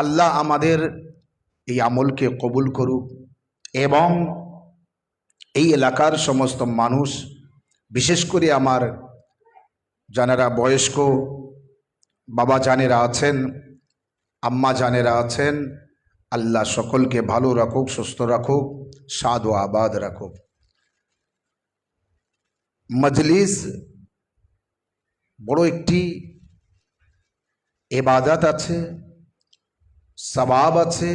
আল্লাহ আমাদের এই আমলকে কবুল করুক এবং এই এলাকার সমস্ত মানুষ, বিশেষ করে আমার যারা বয়স্ক বাবা জানেরা আছেন, আম্মা জানেরা আছেন, আল্লাহ সকলকে ভালো রাখুক, সুস্থ রাখুক, সাদ ও আবাদ রাখুক। মজলিস বড় একটি ইবাদত আছে, সওয়াব আছে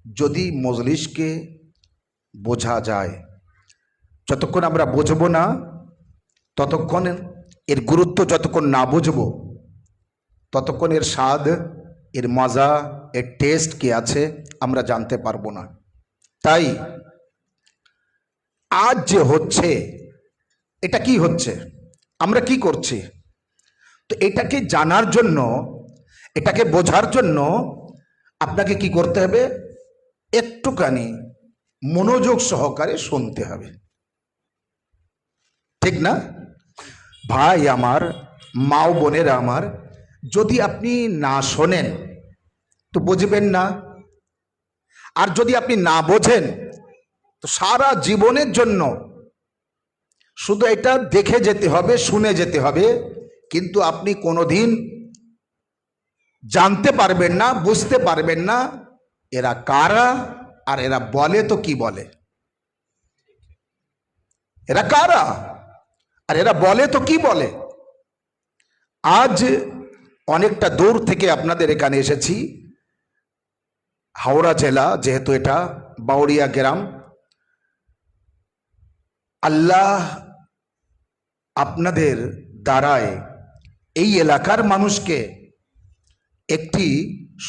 যদি মজলিসকে বোঝা যায়। যতক্ষণ আমরা বুঝবো না, ততক্ষণ এর গুরুত্ব যতক্ষণ না বুঝবো, ততক্ষণ এর স্বাদ, এর মজা, এর টেস্ট কি আছে আমরা জানতে পারবো না। তাই আজ যে হচ্ছে, এটা কি হচ্ছে, আমরা কি করছি, তো এটাকে জানার জন্য, এটাকে বোঝার জন্য আপনাকে কি করতে হবে, একটুখানি মনোযোগ সহকারে শুনতে হবে, ঠিক না? ভাই আমার, মা ও বোনেরা আমার, যদি আপনি না শোনেন তো বুঝবেন না, আর যদি আপনি না বোঝেন তো সারা জীবনের জন্য শুধু এটা দেখে যেতে হবে, শুনে যেতে হবে, কিন্তু আপনি কোনোদিন জানতে পারবেন না, বুঝতে পারবেন না এরা কারা আর এরা বলে তো কি বলে, এরা কারা আর এরা বলে তো কি বলে। আজ অনেকটা দূর থেকে আপনাদের এখানে এসেছি, হাওড়া জেলা যেহেতু, এটা বাউরিয়া গ্রাম। আল্লাহ আপনাদের দ্বারায় এই এলাকার মানুষকে একটি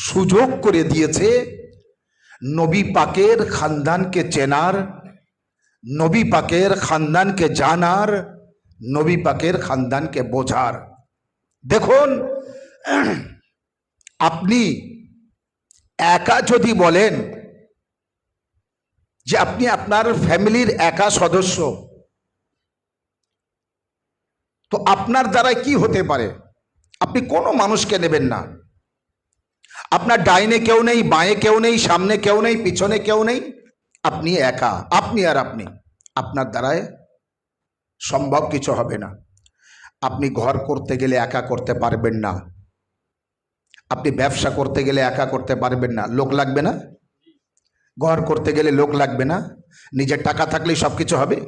সুযোগ করে দিয়েছে নবী পাকের খানদানকে চেনার, নবী পাকের খানদানকে জানার, নবী পাকের খানদানকে বোঝার। দেখুন, আপনি একা যদি বলেন যে আপনি আপনার ফ্যামিলির একা সদস্য, তো আপনার দ্বারাই কি হতে পারে, আপনি কোনো মানুষকে নেবেন না। আপনার ডাইনে কেউ নেই, বাঁয়ে কেউ নেই, সামনে কেউ নেই, পিছনে কেউ নেই, আপনি একা, আপনি আর আপনি। আপনার দ্বারায় সম্ভব কিছু হবে না। আপনি ঘর করতে গেলে একা করতে পারবেন না, আপনি ব্যবসা করতে গেলে একা করতে পারবেন না, লোক লাগবে না। ঘর করতে গেলে লোক লাগবে না, নিজের টাকা থাকলেই সব কিছু হবে।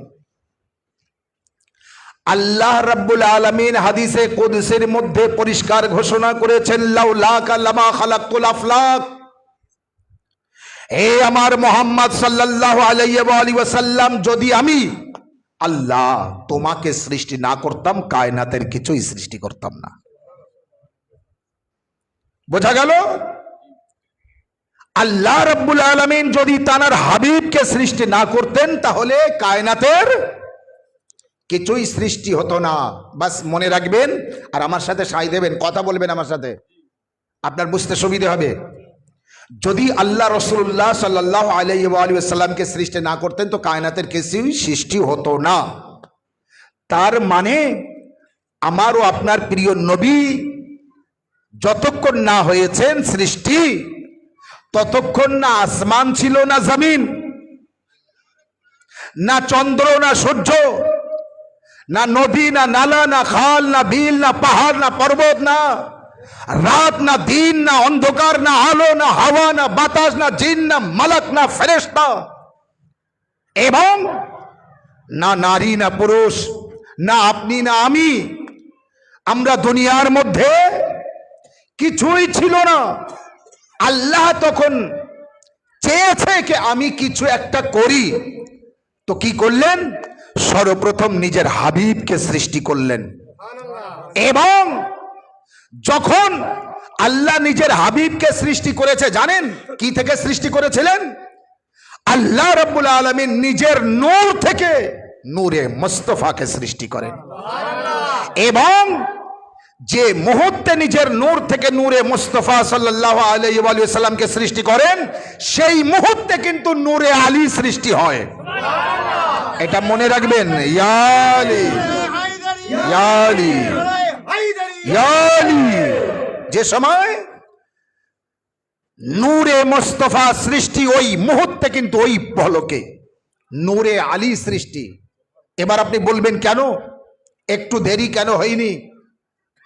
আল্লাহ রাব্বুল আলামিন হাদিসে কুদসির মধ্যে পরিষ্কার ঘোষণা করেছেন, লাউলাকা লামা খালাকতুল আফলাক। হে আমার মুহাম্মদ সাল্লাল্লাহু আলাইহি ওয়াসাল্লাম, যদি আমি আল্লাহ তোমাকে সৃষ্টি না করতাম, কায়নাতের কিছুই সৃষ্টি করতাম না। বোঝা গেল? আল্লাহ রাব্বুল আলামিন যদি তার হাবিবকে সৃষ্টি না করতেন, তাহলে কায়নাতের কিছুই সৃষ্টি হতো না। বাস মনে রাখবেন, আর আমার সাথে সাই দেবেন, কথা বলবেন আমার সাথে, আপনার বুঝতে সুবিধা হবে। যদি আল্লাহ রাসূলুল্লাহ সাল্লাল্লাহু আলাইহি ওয়া সাল্লামকে সৃষ্টি না করতেন, তো কায়নাতের কিছুই সৃষ্টি হতো না। তার মানে আমার ও আপনার প্রিয় নবী যতক্ষণ না হয়েছেন সৃষ্টি, ততক্ষণ না আসমান ছিল, না জমিন, না চন্দ্র, না সূর্য, না নদী, না নালা, না খাল, না বিল, না পাহাড়, না পর্বত, না রাত, না দিন, না অন্ধকার, না আলো, না হাওয়া, না বাতাস, না জিন, না মালাক, না ফেরেশতা, এবং না নারী, না পুরুষ, না আপনি, না আমি। আমরা দুনিয়ার মধ্যে কিছুই ছিল না। আল্লাহ তখন চেয়েছে কি আমি কিছু একটা করি, তো কি করলেন? সর্বপ্রথম নিজের হাবিবকে সৃষ্টি করলেন। এবং যখন আল্লাহ নিজের হাবিবকে সৃষ্টি করেছে, জানেন কি থেকে সৃষ্টি করেছিলেন? আল্লাহ রাব্বুল আলামিন নিজের নূর থেকে নূরে মুস্তাফাকে সৃষ্টি করেন। এবং যে মুহূর্তে নিজের নূর থেকে নূরে মুস্তাফা সাল্লাল্লাহু আলাইহি ওয়া সাল্লামকে সৃষ্টি করেন, সেই মুহূর্তে কিন্তু নূরে আলী সৃষ্টি হয়। এটা মনে রাখবেন, ইয়া আলী, ইয়া আলী, ইয়া আলী। যে সময় নূরে মোস্তফা সৃষ্টি ওই মুহূর্তে, কিন্তু ওই পলকে নূরে আলী সৃষ্টি। এবার আপনি বলবেন কেন একটু দেরি কেন হয়নি?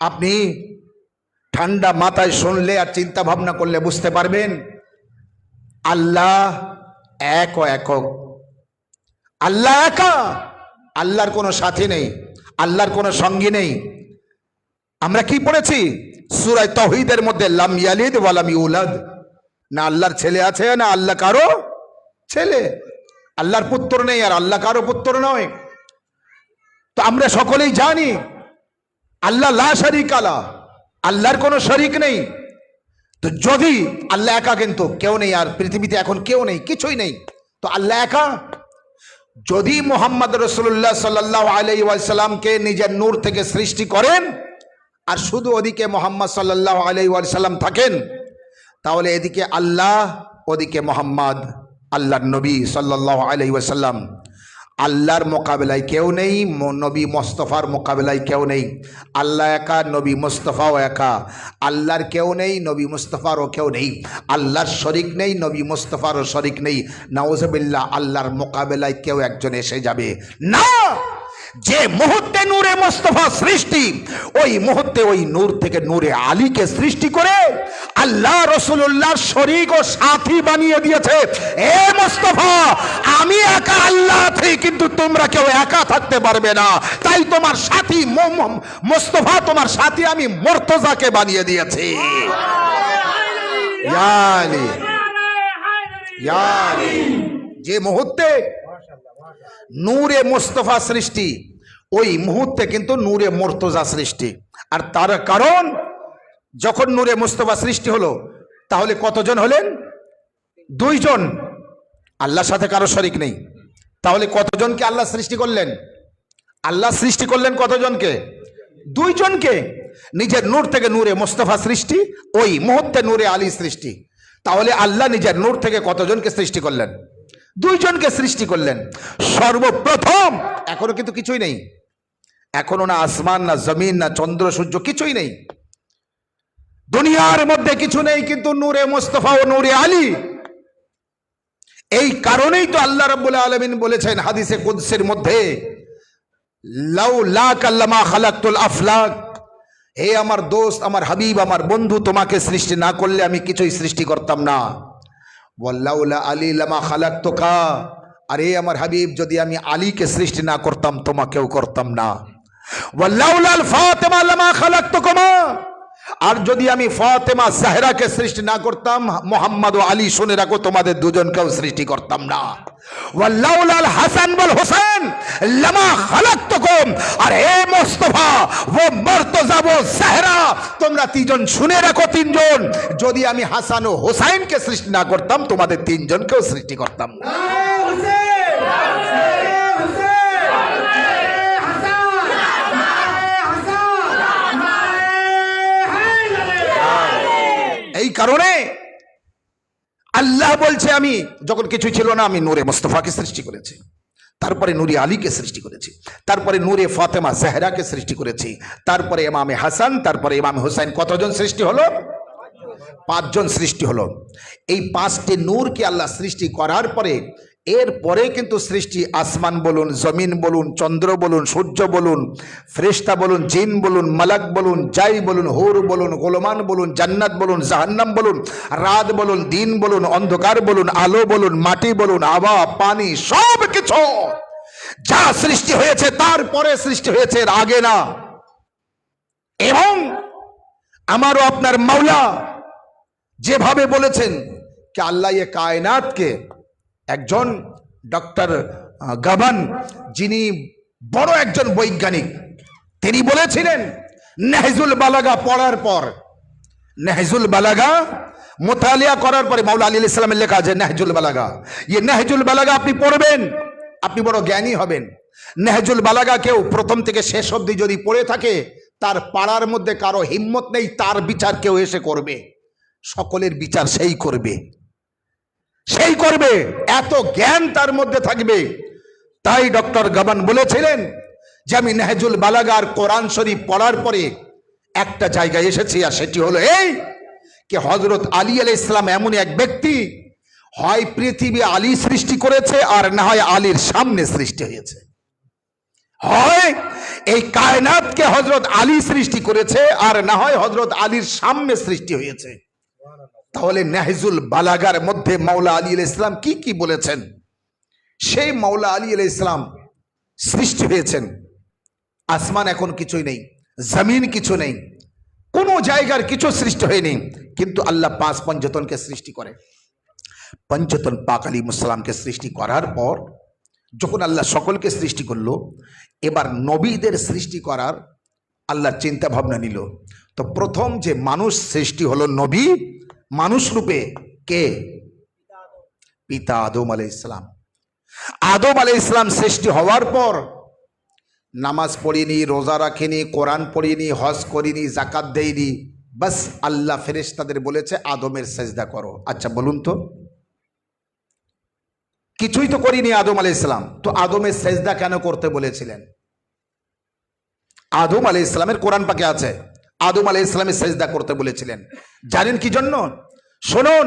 আপনি ঠান্ডা মাথায় শুনলে আর চিন্তা ভাবনা করলে বুঝতে পারবেন আল্লাহ এক ও একক। আল্লাহ একা, আল্লাহর কোনো সাথী নেই, আল্লাহর কোনো সঙ্গী নেই। আমরা কি পড়েছি সূরা তাওহীদের মধ্যে? লাম ইয়ালিদ ওয়া লাম ইউলাদ। না আল্লাহর ছেলে আছে, না আল্লাহ কারো ছেলে। আল্লাহর পুত্র নেই আর আল্লাহ কারো পুত্র নয়। তো আমরা সকলেই জানি আল্লাহ লা শারীকা লাহ, আল্লাহর কোনো শরীক নেই। তো যদি আল্লাহ একা, কিন্তু কেউ নেই, আর পৃথিবীতে এখন কেউ নেই, কিছুই নেই, তো আল্লাহ একা। যদি মুহাম্মদ রাসূলুল্লাহ সাল্লাল্লাহু আলাইহি ওয়াসাল্লামকে নিজের নূর থেকে সৃষ্টি করেন আর শুধু ওদিকে মুহাম্মদ সাল্লাল্লাহু আলাইহি ওয়াসাল্লাম থাকেন, তাহলে এদিকে আল্লাহ, ওদিকে মুহাম্মদ আল্লাহর নবী সাল্লাল্লাহু আলাইহি ওয়াসাল্লাম। আল্লাহর মোকাবেলায় কেউ নেই, নবী মোস্তফার মোকাবেলায় কেউ নেই। আল্লাহ একা, নবী মোস্তফাও একা। আল্লাহর কেউ নেই, নবী মোস্তফারও কেউ নেই। আল্লাহর শরিক নেই, নবী মোস্তফারও শরিক নেই। নাউজুবিল্লাহ, আল্লাহর মোকাবেলায় কেউ একজন এসে যাবে না। যে মুহূর্তে নূরে মোস্তফা সৃষ্টি, ওই মুহূর্তে ওই নূর থেকে নূরে আলীকে সৃষ্টি করে আল্লাহ রাসূলুল্লাহর শরীক ও সাথী বানিয়ে দিয়েছে। এ মোস্তফা, আমি একা আল্লাহ আছি, কিন্তু তোমরা কেউ একা থাকতে পারবে না। তাই তোমার সাথী মোস্তফা, তোমার সাথী আমি মুর্তজাকে বানিয়ে দিয়েছি। ইয়া আলী, ইয়া আলী। যে মুহূর্তে নূরে মুস্তফা সৃষ্টি, ওই মুহূর্তে কিন্তু নূরে মুর্তজা সৃষ্টি। আর তার কারণ, যখন নূরে মুস্তফা সৃষ্টি হলো, তাহলে কতজন হলেন? দুইজন। আল্লাহর সাথে কারো শরিক নেই। তাহলে কতজনকে আল্লাহ সৃষ্টি করলেন? আল্লাহ সৃষ্টি করলেন কতজনকে? দুইজনকে। নিজের নূর থেকে নূরে মুস্তফা সৃষ্টি, ওই মুহূর্তে নূরে আলী সৃষ্টি। তাহলে আল্লাহ নিজের নূর থেকে কতজনকে সৃষ্টি করলেন? দুইজনকে সৃষ্টি করলেন সর্বপ্রথম। এখনো কিন্তু কিছুই নেই, এখনো না আসমান, না জমিন, না চন্দ্র সূর্য, কিছুই নেই, দুনিয়ার মধ্যে কিছু নেই, কিন্তু নূরে মুস্তফা ও নূরে আলী। এই কারণেই তো আল্লাহ রাব্বুল আলামিন বলেছেন হাদিসে কুদসির মধ্যে, লাউলা কাল্লামা খালাকতুল আফলাক, হে আমার দোস্ত, আমার হাবিব, আমার বন্ধু, তোমাকে সৃষ্টি না করলে আমি কিছুই সৃষ্টি করতাম না। ওয়াল্লাউলা আলী লামা খালাকতুকা, আরে আমার হাবিব, যদি আমি আলীকে সৃষ্টি না করতাম তোমাকেও করতাম না। ওয়াল্লাউলা আল ফাতিমা লামা খালাকতুকুমা, আর যদি আমি ফাতেমা জাহরাকে সৃষ্টি না করতাম, মুহাম্মদ ও আলী, শুনে রাখো, তোমাদের দুজনকেও সৃষ্টি করতাম না। ওয়াল্লাউলা আল হাসান ওয়াল হুসাইন লামা খালাকতুকুম, আর হে মুস্তাফা, ও মুর্তজা ও জাহরা, তোমরা তিনজন শুনে রাখো, তিনজন, যদি আমি হাসান ও হুসাইনকে সৃষ্টি না করতাম তোমাদের তিনজনকেও সৃষ্টি করতাম না। এই কারণে আল্লাহ বলছে, আমি যখন কিছু ছিল না, আমি নূরে মুস্তফাকে সৃষ্টি করেছি, তারপরে নূরে আলীকে সৃষ্টি করেছি, তারপরে নূরে ফাতেমা জাহরাকে সৃষ্টি করেছি, তারপরে ইমামে হাসান, তারপরে ইমামে হুসাইন। কতজন সৃষ্টি হলো? পাঁচজন সৃষ্টি হলো। এই পাঁচটি নূরকে আল্লাহ সৃষ্টি করার পরে, এরপরে কিন্তু সৃষ্টি আসমান বলুন, জমিন বলুন, চন্দ্র বলুন, সূর্য বলুন, ফেরেশতা বলুন, জিন বলুন, মালাক বলুন, জাই বলুন, হুর বলুন, গোলমান বলুন, জান্নাত বলুন, জাহান্নাম বলুন, রাত বলুন, দিন বলুন, অন্ধকার বলুন, আলো বলুন, মাটি বলুন, হাওয়া, পানি, সব কিছু যা সৃষ্টি হয়েছে তারপরে সৃষ্টি হয়েছে, এর আগে না। এবং আমারও আপনার মাওলা যেভাবে বলেছেন कि আল্লাহ ये কায়নাতকে, একজন ডক্টর গাবান, যিনি বড় একজন বৈজ্ঞানিক, তিনি বলেছিলেন নাহজুল বালাগা পড়ার পর, নাহজুল বালাগা মুতালিয়া করার পরে, মাওলা আলী আলাইহিস সালামের লেখা আছে নাহজুল বালাগা, ये নাহজুল বালাগা আপনি পড়বেন, আপনি বড় জ্ঞানী হবেন। নাহজুল বালাগা কেউ প্রথম থেকে শেষ অবধি যদি পড়ে থাকে, তার পাড়ার মধ্যে কারো হিম্মত নেই তার বিচার কেউ এসে করবে, সকলের বিচার সেই করবে, সেই করবে, এত জ্ঞান তার মধ্যে থাকবে। তাই ডক্টর গাবান বলেছিলেন যে আমি নাহজুল বালাগা আর কোরআন শরীফ পড়ার পরে একটা জায়গায় এসেছি, আর সেটি হলো এই कि হযরত আলী আলাইহিস সালাম এমন এক ব্যক্তি, হয় পৃথিবী আলী সৃষ্টি করেছে আর না হয় আলীর সামনে সৃষ্টি হয়েছে, হয় এই কায়নাতকে হযরত আলী সৃষ্টি করেছে আর না হয় হযরত আলীর সামনে সৃষ্টি হয়েছে। তাহলে নাহজুল বালাগার মধ্যে মাওলা আলী আলাইহিস সালাম কি কি বলেছেন? সেই মাওলা আলী আলাইহিস সালাম সৃষ্টি হয়েছেন। আসমান এখন কিছুই নেই, জমিন কিছু নেই, কোনো জায়গার কিছু সৃষ্টি হয়নি, কিন্তু আল্লাহ পাঁচ পঞ্চতনকে সৃষ্টি করে। পঞ্চতন পাক আলাইহিস সালামকে সৃষ্টি করার পর যখন আল্লাহ সকলকে সৃষ্টি করলো, এবার নবীদের সৃষ্টি করার আল্লাহ চিন্তা ভাবনা নিল। তো প্রথম যে মানুষ সৃষ্টি হলো নবী মানুষ রূপে, কে? পিতা আদম আলাইহিস সালাম। আদম আলাইহিস সালাম সৃষ্টি হওয়ার পর নামাজ পড়িনি, রোজা রাখিনি, কোরআন পড়িনি, হজ করিনি, জাকাত দেয়নি, বাস আল্লাহ ফেরেশতাদের বলেছে আদমের সেজদা করো। আচ্ছা বলুন তো, কিছুই তো করিনি আদম আলাইহিস সালাম, তো আদমের সেজদা কেন করতে বলেছিলেন? আদম আলাইহিস সালামের কোরআন পাকে আছে আদম আলাইহিস সালামের সেজদা করতে বলেছিলেন। জানেন কি জন্য? শুনুন,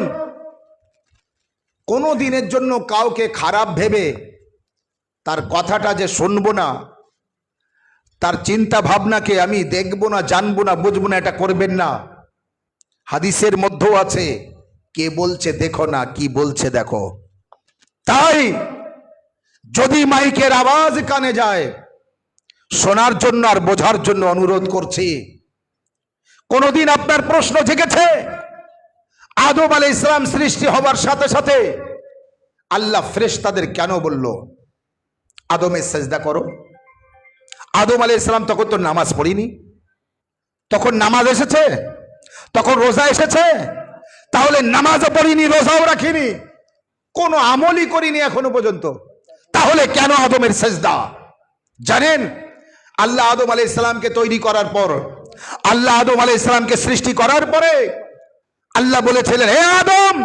কোনো দিনের জন্য কাউকে খারাপ ভেবে তার কথাটা যে শুনবো না, তার চিন্তা ভাবনাকে আমি দেখবো না, জানবো না, বুঝবো না, এটা করবেন না। হাদিসের মধ্যেও আছে, কে বলছে দেখো না, কি বলছে দেখো। তাই যদি মাইকের আওয়াজ কানে যায়, শোনার জন্য আর বোঝার জন্য অনুরোধ করছি। কোনদিন আপনার প্রশ্ন জেগেছে আদম আলাইহিস সালাম সৃষ্টি হবার সাথে সাথে আল্লাহ ফেরেশতাদের কেন বলল আদমের সেজদা করো? আদম আলাইহিস সালাম তখন তো নামাজ পড়িনি, তখন নামাজ এসেছে, তখন রোজা এসেছে, তাহলে নামাজও পড়িনি, রোজাও রাখিনি, কোনো আমলই করিনি এখনো পর্যন্ত, তাহলে কেন আদমের সেজদা? জানেন, আল্লাহ আদম আলাইহিস সালামকে তৈরি করার পর, আল্লাহ আদম আলাইহিস সালামকে সৃষ্টি করার পরে আল্লাহ বলেছিলেন, হে আদম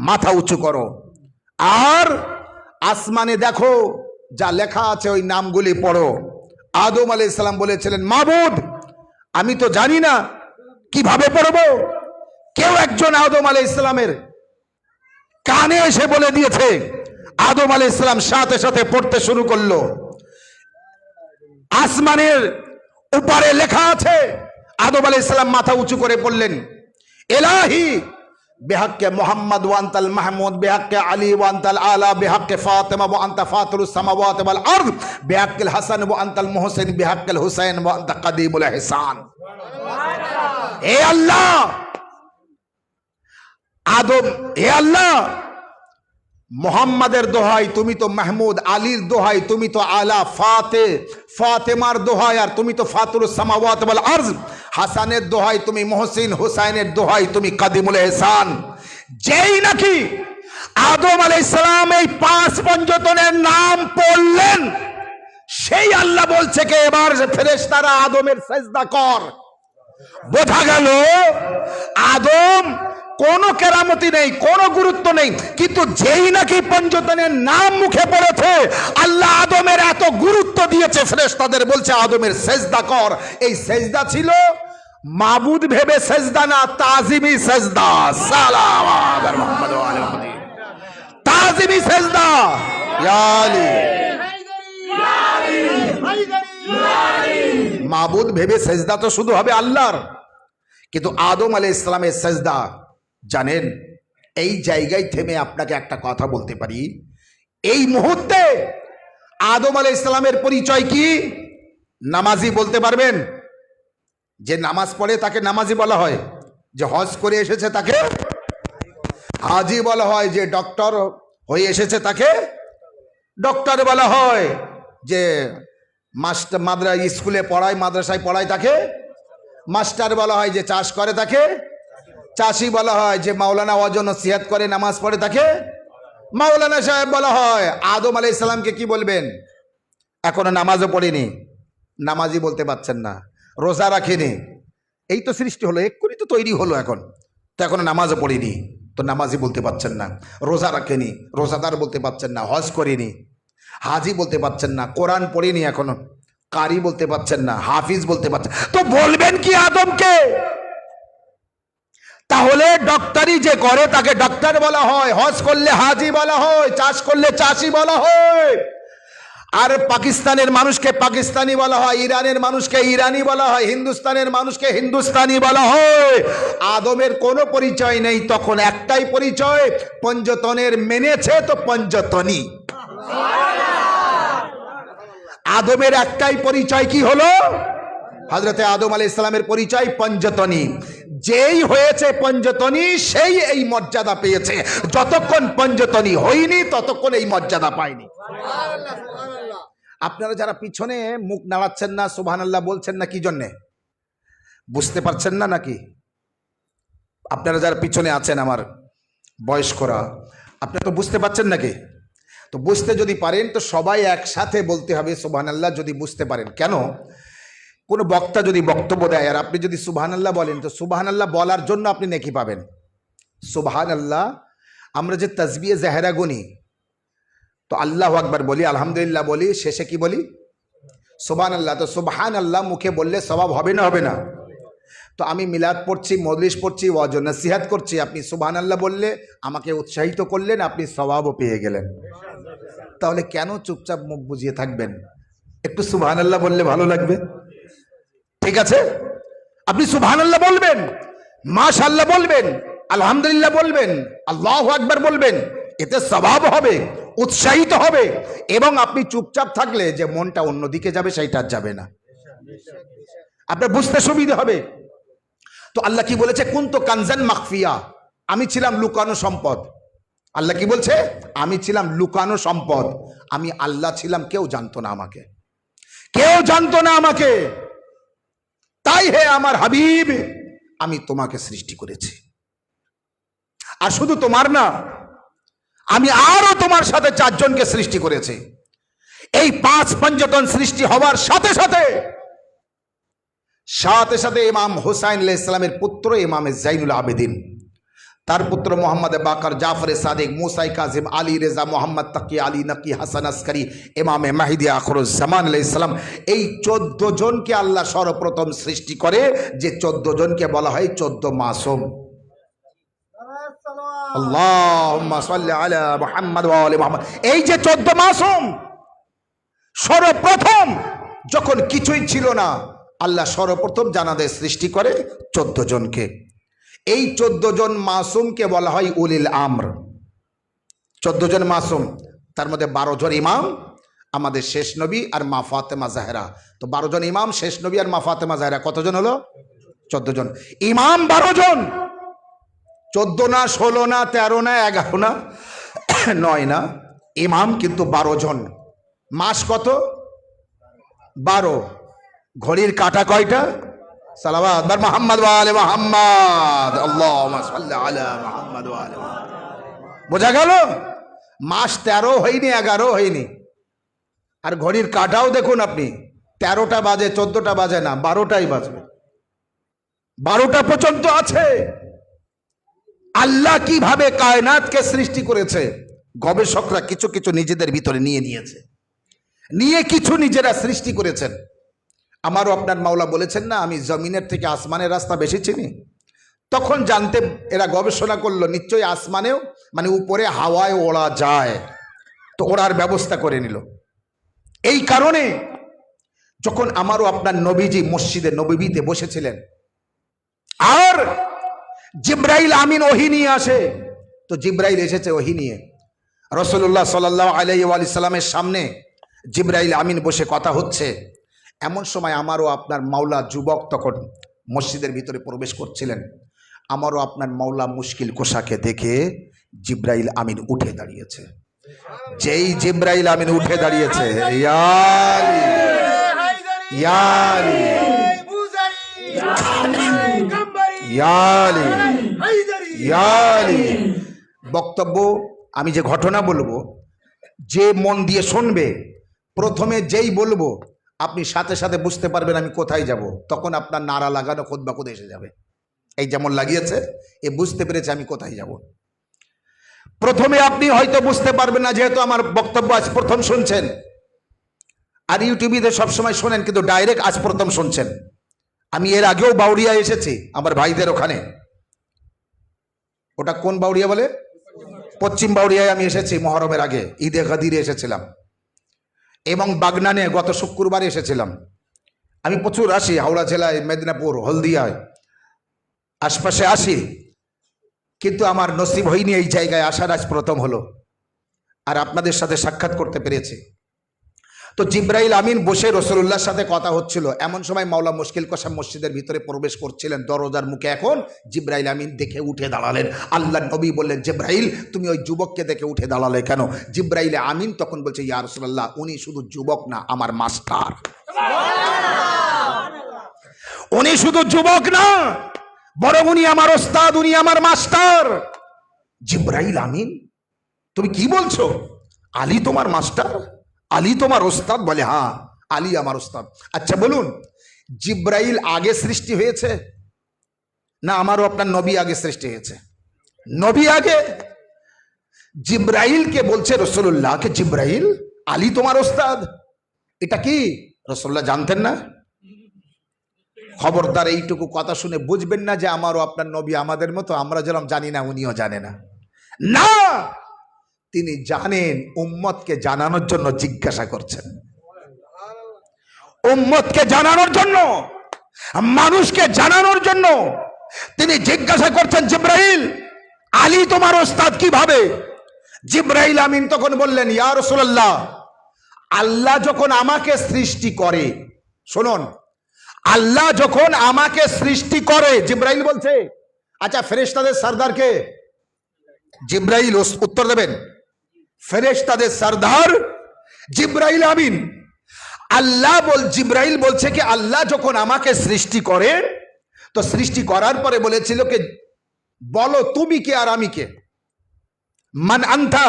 মাথা উঁচু করো আর আসমানে দেখো যা লেখা আছে ওই নামগুলি পড়ো। আদম আলাইহিস সালাম বলেছিলেন, মাবুদ আমি তো জানি না কিভাবে পড়বো। কেউ একজন আদম আলাইহিস সালামের কানে এসে বলে দিয়েছে, আদম আলাইহিস সালাম সাথে সাথে পড়তে শুরু করলো। আসমানের উপরে লেখা আছে, আদম আলাইহিস সালাম মাথা উঁচু করে পড়লেন, ইলাহি বিহাক্কে মুহাম্মদ ওয়া আনতাল মাহমুদ বিহাক্কে আলী ওয়া আনতাল আলা বিহাক্কে ফাতিমা ওয়া আনতা ফাতিরুস সামাওয়াতি ওয়াল আরদ বিহাক্কিল হাসান ওয়া আনতাল মুহসিন বিহাক্কিল হুসাইন ওয়া আনতা কাদিমুল ইহসান। হে আল্লাহ, আদম, হে আল্লাহ মুহাম্মাদের দোহাই তুমি তো মাহমুদ, আলীর দোহাই তুমি তো আলা, ফাতেমার দোহাই আর তুমি তো ফাতিরুস সামাওয়াতি ওয়াল আরদ, হাসানের দোহাই তুমি মুহসিন, হুসাইনের দোহাই তুমি কাদিমুল ইহসান। যেই নাকি আদম আলাইহিস সালাম এই পাঁচ পঞ্চতনের নাম পড়লেন, সেই আল্লাহ বলছে কে এবার ফেরেশতারা আদমের সেজদা কর। বোঝা গেল আদম কোনো কেরামতি নেই, কোনো গুরুত্ব নেই, কিন্তু যেই নাকি পঞ্চতনের নাম মুখে পড়েছে আল্লাহ আদমের এত গুরুত্ব দিয়েছে, ফেরেশতাদের বলছে আদমের সেজদা কর। এই সেজদা ছিল মাবুদ ভেবে সেজদা না, তাজিমি সেজদা। সালাওয়াত আলা মুহাম্মদ ওয়া আলি মুহাম্মদ, তাজিমি সেজদা। ইয়া আলী মাবুদ ভেবে সেজদা তো শুধু হবে আল্লাহর, কিন্তু আদম আলাইহিস সালামের সেজদা জানেন। এই জায়গায় থেমে আপনাকে একটা কথা বলতে পারি, এই মুহূর্তে আদম আলাইহিস সালামের পরিচয় কি? নামাজি বলতে পারবেন? যে নামাজ পড়ে তাকে নামাজি বলা হয়, যে হজ করে এসেছে তাকে হাজি বলা হয়, যে ডক্টর হয়ে এসেছে তাকে ডক্টর বলা হয়, যে মাস্টার স্কুলে পড়ায়, মাদ্রাসায় পড়ায় তাকে মাস্টার বলা হয়, যে চাষ করে তাকে চাষি বলা হয়, যে মাওলানা ওয়াজ নসিহত করে নামাজ পড়ে তাকে মাওলানা সাহেব বলা হয়। আদম আলাইহিস সালামকে কি বলবেন? এখনো নামাজও পড়েনি, নামাজি বলতে পারছেন না, রোজা রাখেনি, এই তো সৃষ্টি হলো, এক্ষুনি তো তৈরি হলো, এখন তো এখনো নামাজও পড়েনি, তো নামাজি বলতে পারছেন না। রোজা রাখেনি, রোজাদার বলতে পারছেন না। হজ করেনি, হাজি বলতে পারছেন না। কোরআন পড়েনি এখনো, কারি বলতে পারছেন না, হাফিজ বলতে পারছেন, তো বলবেন কি আদমকে? তাহলে ডক্টরি যে করে তাকে ডাক্তার বলা হয়, হজ করলে হাজি বলা হয়, চাষ করলে চাষি বলা হয়, আর পাকিস্তানের মানুষকে পাকিস্তানি বলা হয়, ইরানের মানুষকে ইরানি বলা হয়, হিন্দুস্তানের মানুষকে হিন্দুস্তানি বলা হয়। আদমের কোনো পরিচয় নেই, তখন একটাই পরিচয়, পঞ্চতনের মেনেছে তো পঞ্চতনি। আদমের একটাই পরিচয়, কি হলো? হযরতে আদম আলাইহিস সালামের পরিচয় পঞ্চতনি। যেই হয়েছে পঞ্চতনি সেই এই মর্যাদা পেয়েছে, যতক্ষণ পঞ্চতনি হয়নি ততক্ষণ এই মর্যাদা পায়নি। আপনারা যারা পিছনে মুখ নাড়াচ্ছেন না, সুবহানাল্লাহ বলছেন না, কি জন্যে বুঝতে পারছেন না নাকি? আপনারা যারা পিছনে আছেন আমার বয়স্করা, আপনারা তো বুঝতে পারছেন নাকি? তো বুঝতে যদি পারেন তো সবাই একসাথে বলতে হবে সুবহানাল্লাহ, যদি বুঝতে পারেন। কেন? কোনো বক্তা যদি বক্তব্য দেয় আর আপনি যদি সুবহানাল্লাহ বলেন, তো সুবহানাল্লাহ বলার জন্য আপনি নেকি পাবেন। সুবহানাল্লাহ, আমরা যে তাসবিহে জাহেরা গুনি, তো আল্লাহু আকবার বলি, আলহামদুলিল্লাহ বলি, শেষে কি বলি? সুবহানাল্লাহ। তো সুবহানাল্লাহ মুখে বললে সওয়াব হবে না হবে না? তো আমি মিলাদ পড়ছি, মজলিস পড়ছি, ওয়াজ নসিহত করছি, আপনি সুবহানাল্লাহ বললে আমাকে উৎসাহিত করলেন, আপনি সওয়াবও পেয়ে গেলেন। তাহলে কেন চুপচাপ মুখ বুজিয়ে থাকবেন? একটু সুবহানাল্লাহ বললে ভালো লাগবে। ঠিক আছে, আপনি সুবহানাল্লাহ বলবেন, মাশাআল্লাহ বলবেন, আলহামদুলিল্লাহ বলবেন, আল্লাহু আকবার বলবেন, এতে সওয়াব হবে, উৎসাহিত হবে। এবং আপনি চুপচাপ থাকলে যে মনটা অন্যদিকে যাবে সেইটা যাবে না, আপনার বুঝতে সুবিধা হবে। তো আল্লাহ কি বলেছে? কুনতু কানজান মাখফিয়া, আমি ছিলাম লুকানো সম্পদ। আল্লাহ কি বলছে? আমি ছিলাম লুকানো সম্পদ, আমি আল্লাহ ছিলাম, কেউ জানতো না আমাকে, কেউ জানতো না আমাকে। তাই হে আমার হাবিব, আমি তোমাকে সৃষ্টি করেছি। আর শুধু তোমার না, আমি আরো তোমার সাথে 4 জনকে সৃষ্টি করেছি। এই 5 পঞ্চতন সৃষ্টি হওয়ার সাথে সাথে সাথে সাথে ইমাম হুসাইন আলাইহিস সালামের পুত্র ইমাম জাইনুল আবেদিন, তার পুত্র মোহাম্মদ বাকর, জাফর সাদিক, মুসা কাজিম, আলী রেজা, মোহাম্মদ তাকি, আলী নকি, হাসান আসকারি, ইমামে মাহিদি আখরুজ জামান আলাইহিস সালাম, এই 14 জনকে আল্লাহ সর্বপ্রথম সৃষ্টি করে, যে 14 জনকে বলা হয় 14 মাসুম। আল্লাহুম্মা সাল্লি আলা মুহাম্মদ ওয়া আলি মুহাম্মদ। এই যে 14 মাসুম, সর্বপ্রথম যখন কিছুই ছিল না, আল্লাহ সর্বপ্রথম জানাদের সৃষ্টি করে 14 জনকে। এই 14 জন মাসুমকে বলা হয় উলিল আমর। 14 জন মাসুম, তার মধ্যে 12 জন ইমাম, আমাদের শেষ নবী আর মা ফাতেমা জাহরা। তো 12 জন ইমাম, শেষ নবী আর মা ফাতেমা জাহরা, কতজন হলো? 14 জন। ইমাম 12 জন, 14 না, 16 না, 13 না, 11 না, 9 না, ইমাম কিন্তু 12 জন। মাস কত? 12। ঘড়ির কাঁটা কয়টা? সালাওয়াত বার মুহাম্মদ ওয়া আলি মুহাম্মদ, আল্লাহুম্মা সাল্লি আলা মুহাম্মদ ওয়া আলি মুহাম্মদ। বোঝা গেল? মাস 13 হয়নি, 11 হয়নি। আর ঘড়ির কাঁটাও দেখুন আপনি, 13টা বাজে, 14টা বাজে না, 12টাই বাজবে, 12টা পর্যন্ত আছে। আল্লাহ কিভাবে কায়নাতকে সৃষ্টি করেছে, গবেষকরা কিছু কিছু নিজেদের ভিতরে নিয়েছে, নিয়ে কিছু নিজেরা সৃষ্টি করেছেন। আমারও আপনার মাওলা বলেছেন না, আমি জমিনের থেকে আসমানের রাস্তা বেশি চিনি। তখন জানতে এরা গবেষণা করলো, নিশ্চয়ই আসমানেও মানে উপরে হাওয়ায় ওড়া যায়, তো ওড়ার ব্যবস্থা করে নিল। এই কারণে যখন আমারও আপনার নবীজি মসজিদে নববীতে বসেছিলেন, আর জিবরাইল আমিন ওহী নিয়ে আসে, তো জিবরাইল এসেছে ওহী নিয়ে, রাসূলুল্লাহ সাল্লাল্লাহু আলাইহি ওয়া সাল্লামের সামনে জিবরাইল আমিন বসে কথা হচ্ছে। এমন সময় আমারও আপনার মাওলা যুবক তখন মসজিদের ভিতরে প্রবেশ করছিলেন। আমারও আপনার মাওলা মুশকিল কোষাকে দেখে জিবরাইল আমিন উঠে দাঁড়িয়েছে। যেই জিবরাইল আমিন উঠে দাঁড়িয়েছে, বক্তব্য আমি যে ঘটনা বলবো, যে মন দিয়ে শুনবে, প্রথমে যেই বলবো আপনি সাথে সাথে বুঝতে পারবেন আমি কোথায় যাব। তখন আপনার নারা লাগানো খুতবা খুদ এসে যাবে। এই যেমন লাগিয়েছে, এ বুঝতে পেরেছে আমি কোথায় যাব। প্রথমে আপনি হয়তো বুঝতে পারবেন না, যেহেতু আমার বক্তব্য আজ প্রথম শুনছেন, আর ইউটিউবে সবসময় শোনেন, কিন্তু ডাইরেক্ট আজ প্রথম শুনছেন। আমি এর আগেও বাউরিয়া এসেছি আমার ভাইদের ওখানে, ওটা কোন বাউরিয়া বলে? পশ্চিম বাউরিয়ায় আমি এসেছি মহরমের আগে, ঈদে গাদিরে এসেছিলাম, এবং বাগনানে গত শুক্রবার এসেছিলাম। আমি প্রচুর আসি হাওড়া জেলায়, মেদিনীপুর, হলদিয়ায় আশপাশে আসি, কিন্তু আমার নসিব হয়নি এই জায়গায় আসার, আজ প্রথম হলো, আর আপনাদের সাথে সাক্ষাৎ করতে পেরেছি। তো জিব্রাইল আমিন বসে রসুলুল্লাহর সাথে কথা হচ্ছিল, এমন সময় মাওলা মুশকিল কসাম মসজিদের ভিতরে প্রবেশ করছিলেন, দরজার মুখে। এখন জিব্রাইল আমিন দেখে উঠে দাঁড়ালেন। আল্লাহ নবী বললেন, জিব্রাইল তুমি ওই যুবককে দেখে উঠে দাঁড়ালে কেন? জিব্রাইল আমিন তখন বলছে, ইয়া রাসূলুল্লাহ, উনি শুধু যুবক না, আমার মাস্টার। উনি শুধু যুবক না, বরং উনি আমার ওস্তাদ, উনি আমার মাস্টার। জিব্রাইল আমিন, তুমি কি বলছো? আলী তোমার মাস্টার, আলী তোমার ওস্তাদ? বলে, হ্যাঁ, আলী আমার ওস্তাদ। আচ্ছা বলুন, জিব্রাইল আগে সৃষ্টি হয়েছে না আমারও আপনার নবী আগে সৃষ্টি হয়েছে? নবী আগে। জিব্রাইলকে বলছে রাসূলুল্লাহকে, জিব্রাইল আলী তোমার ওস্তাদ, এটা কি রাসূলুল্লাহ জানতেন না? খবরদার এইটুকু কথা শুনে বুঝবেন না যে আমারও আপনার নবী আমাদের মতো, আমরা যেরকম জানি না উনিও জানে না। না, তিনি জানেন, উম্মতকে জানানোর জন্য জিজ্ঞাসা করছেন, উম্মতকে জানানোর জন্য, মানুষকে জানানোর জন্য তিনি জিজ্ঞাসা করছেন, জিব্রাইল আলী তোমার ওস্তাদ কিভাবে? জিব্রাইল আমিন তখন বললেন, ইয়া রাসূলুল্লাহ, আল্লাহ যখন আমাকে সৃষ্টি করে, শুনুন, আল্লাহ যখন আমাকে সৃষ্টি করে, জিব্রাইল বলছে, আচ্ছা ফেরেশতাদের সরদার কে? জিব্রাইল উত্তর দেবেন, ফেরেশতাদের সরদার জিব্রাইল আমিন। আল্লাহ জিব্রাইল বলছে কি, আল্লাহ যখন আমাকে সৃষ্টি করে, তো সৃষ্টি করার পরে বলেছিল কি, বলো তুমি কে আর আমি কে? মান আনতা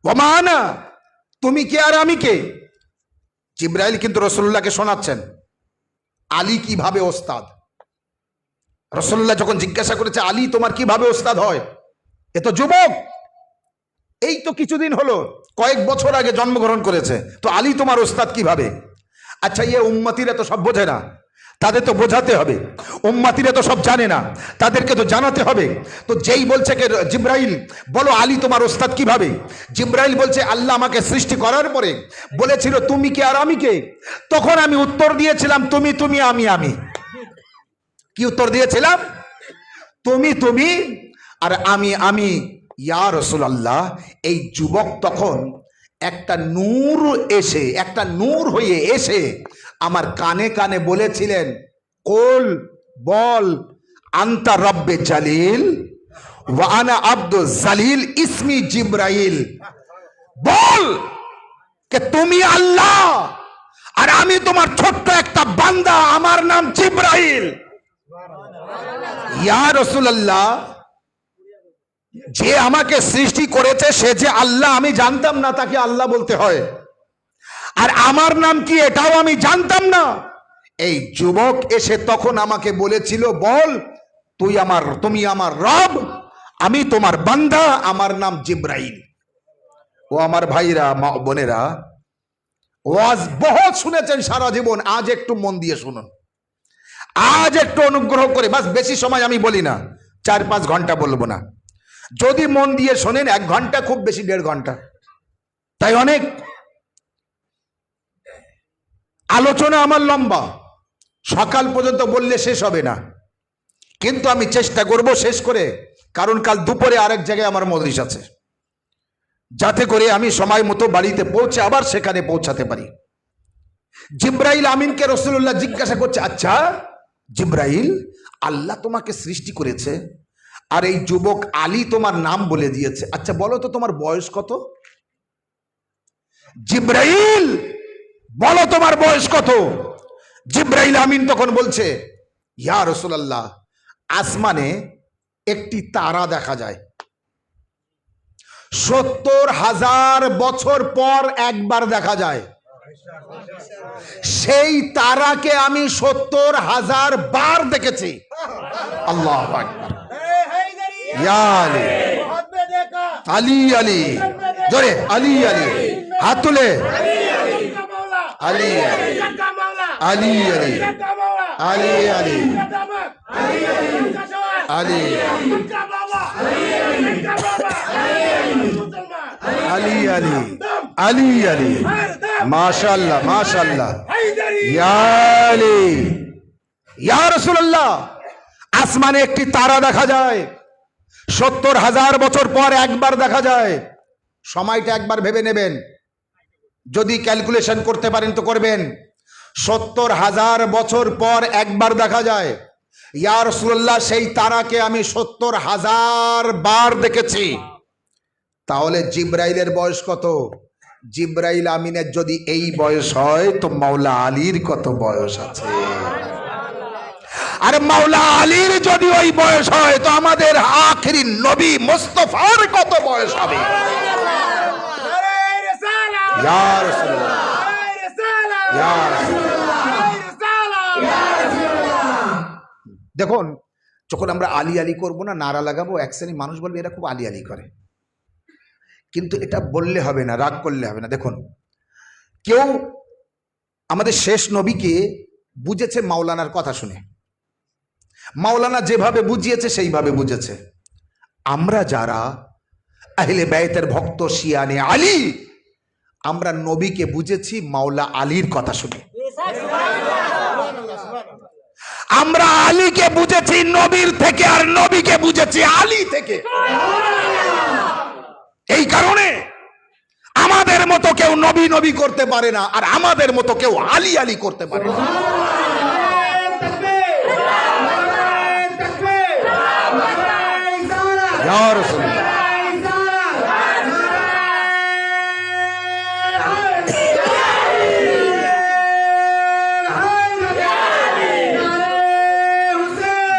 ওয়া মা আনা, তুমি কে আর আমি কে? জিব্রাইল কিন্তু রাসূলুল্লাহকে শোনাচ্ছেন আলী কিভাবে ওস্তাদ। রাসূলুল্লাহ যখন জিজ্ঞাসা করেছে, আলী তোমার কিভাবে ওস্তাদ হয়? এ তো যুবক, এই তো কিছুদিন হলো, কয়েক বছর আগে জন্মগ্রহণ করেছে, তো আলী তোমার ওস্তাদ কিভাবে? আচ্ছা, ইয়ে উম্মতিরা তো সব বোঝে না, তাদের তো বোঝাতে হবে। উম্মতিরা তো সব জানে না, তাদেরকে তো জানাতে হবে। তো যেই বলছে কে, জিব্রাইল বলো আলী তোমার ওস্তাদ কিভাবে? জিব্রাইল বলছে, আল্লাহ আমাকে সৃষ্টি করার পরে বলেছিল তুমি কে আর আমি কে? তখন আমি উত্তর দিয়েছিলাম তুমি তুমি, আমি আমি। কি উত্তর দিয়েছিলাম? তুমি তুমি আর আমি আমি। ইয়া রাসূলুল্লাহ, এই যুবক তখন একটা নূর এসে, একটা নূর হয়ে এসে আমার কানে কানে বলেছিলেন, কুল বল, আনতা রব্বে জালিল ওয়া আনা আব্দুল জালিল, ইসমি জিব্রাইল। বল কে তুমি আল্লাহ আর আমি তোমার ছোট্ট একটা বান্দা, আমার নাম জিব্রাইল। ইয়া রাসূলুল্লাহ, যে আমাকে সৃষ্টি করেছে সে যে আল্লাহ আমি জানতাম না, তাকে আল্লাহ বলতে হয়। আর আমার নাম কি এটাও আমি জানতাম না। এই যুবক এসে তখন আমাকে বলেছিল, বল তুমি আমার রব, আমি তোমার বান্দা, আমার নাম জিব্রাইল। ও আমার ভাইরা, মা বোনেরা, ওয়াজ বহুত শুনেছেন সারা জীবন, আজ একটু মন দিয়ে শুনুন, আজ একটু অনুগ্রহ করে, বাস বেশি সময় আমি বলি না, 4-5 ঘন্টা বলবো না। যদি মন দিয়ে শোনেন 1 ঘন্টা, খুব বেশি 1.5 ঘন্টা। তাই অনেক আলোচনা আমার লম্বা, সকাল পর্যন্ত বললে শেষ হবে না, কিন্তু আমি চেষ্টা করব শেষ করে, কারণ কাল দুপুরে আরেক জায়গায় আমার মজলিস আছে, যাতে করে আমি সময় মতো বাড়িতে পৌঁছে আবার সেখানে পৌঁছাতে পারি। জিব্রাইল আমিনকে রাসূলুল্লাহ জিজ্ঞাসা করছে, আচ্ছা জিব্রাইল, আল্লাহ তোমাকে সৃষ্টি করেছে আর এই যুবক আলী তোমার নাম বলে দিয়েছে, আচ্ছা বলো তো তোমার বয়স কত? জিব্রাইল বলো তোমার বয়স কত? জিব্রাইল আমিন তখন বলছে, ইয়া রাসূলুল্লাহ, আসমানে একটি তারা দেখা যায়, 70,000 বছর পর একবার দেখা যায়। সেই তারাকে আমি 70,000 বার দেখেছি। আল্লাহু আকবার। ইয়া আলী, আলী আলী, জোরে আলী আলী, হাত তুলে, আলী আলী, আলী আলী, আলী আলী, আলী আলী আলী আলী আলী মাশাআল্লাহ মাশাআল্লাহ ইয়া আলী ইয়া রাসূলুল্লাহ। আসমানে একটি তারা দেখা যায়, 70,000 বছর পর একবার দেখা যায়। সময়টা একবার ভেবে নেবেন, যদি ক্যালকুলেশন করতে পারেন তো করবেন। 70,000 বছর পর একবার দেখা যায়। ইয়া রাসূলুল্লাহ, সেই তারাকে আমি 70,000 বার দেখেছি। তাহলে জিব্রাইলের বয়স কত? জিব্রাইল আমিনের যদি এই বয়স হয় তো মাওলা আলীর কত বয়স আছে? আর মাওলা আলীর যদি ওই বয়স হয় তো আমাদের আখেরি নবী মুস্তাফার কত বয়স হবে? ইয়া রাসূলুল্লাহ, ইয়া রাসূলুল্লাহ। দেখুন, যখন আমরা আলী আলী করবো না, নারা লাগাবো, এক শ্রেণী মানুষ বলবে এরা খুব আলী আলী করে, কিন্তু এটা বললে হবে না, রাগ করলে হবে না। দেখুন, কেউ আমাদের শেষ নবীকে বুঝেছে মাওলানার কথা শুনে, মাওলানা যেভাবে বুঝিয়েছে সেইভাবে বুঝেছে। আমরা যারা আহলে বাইতের ভক্ত শিয়ানে আলী, আমরা নবীকে বুঝেছি মাওলা আলীর কথা শুনে। আমরা আলীকে বুঝেছি নবীর থেকে, আর নবীকে বুঝেছি আলী থেকে। এই কারণে আমাদের মতো কেউ নবী নবী করতে পারে না, আর আমাদের মতো কেউ আলী আলী করতে পারে না। ইয়া রাসূলুল্লাহ,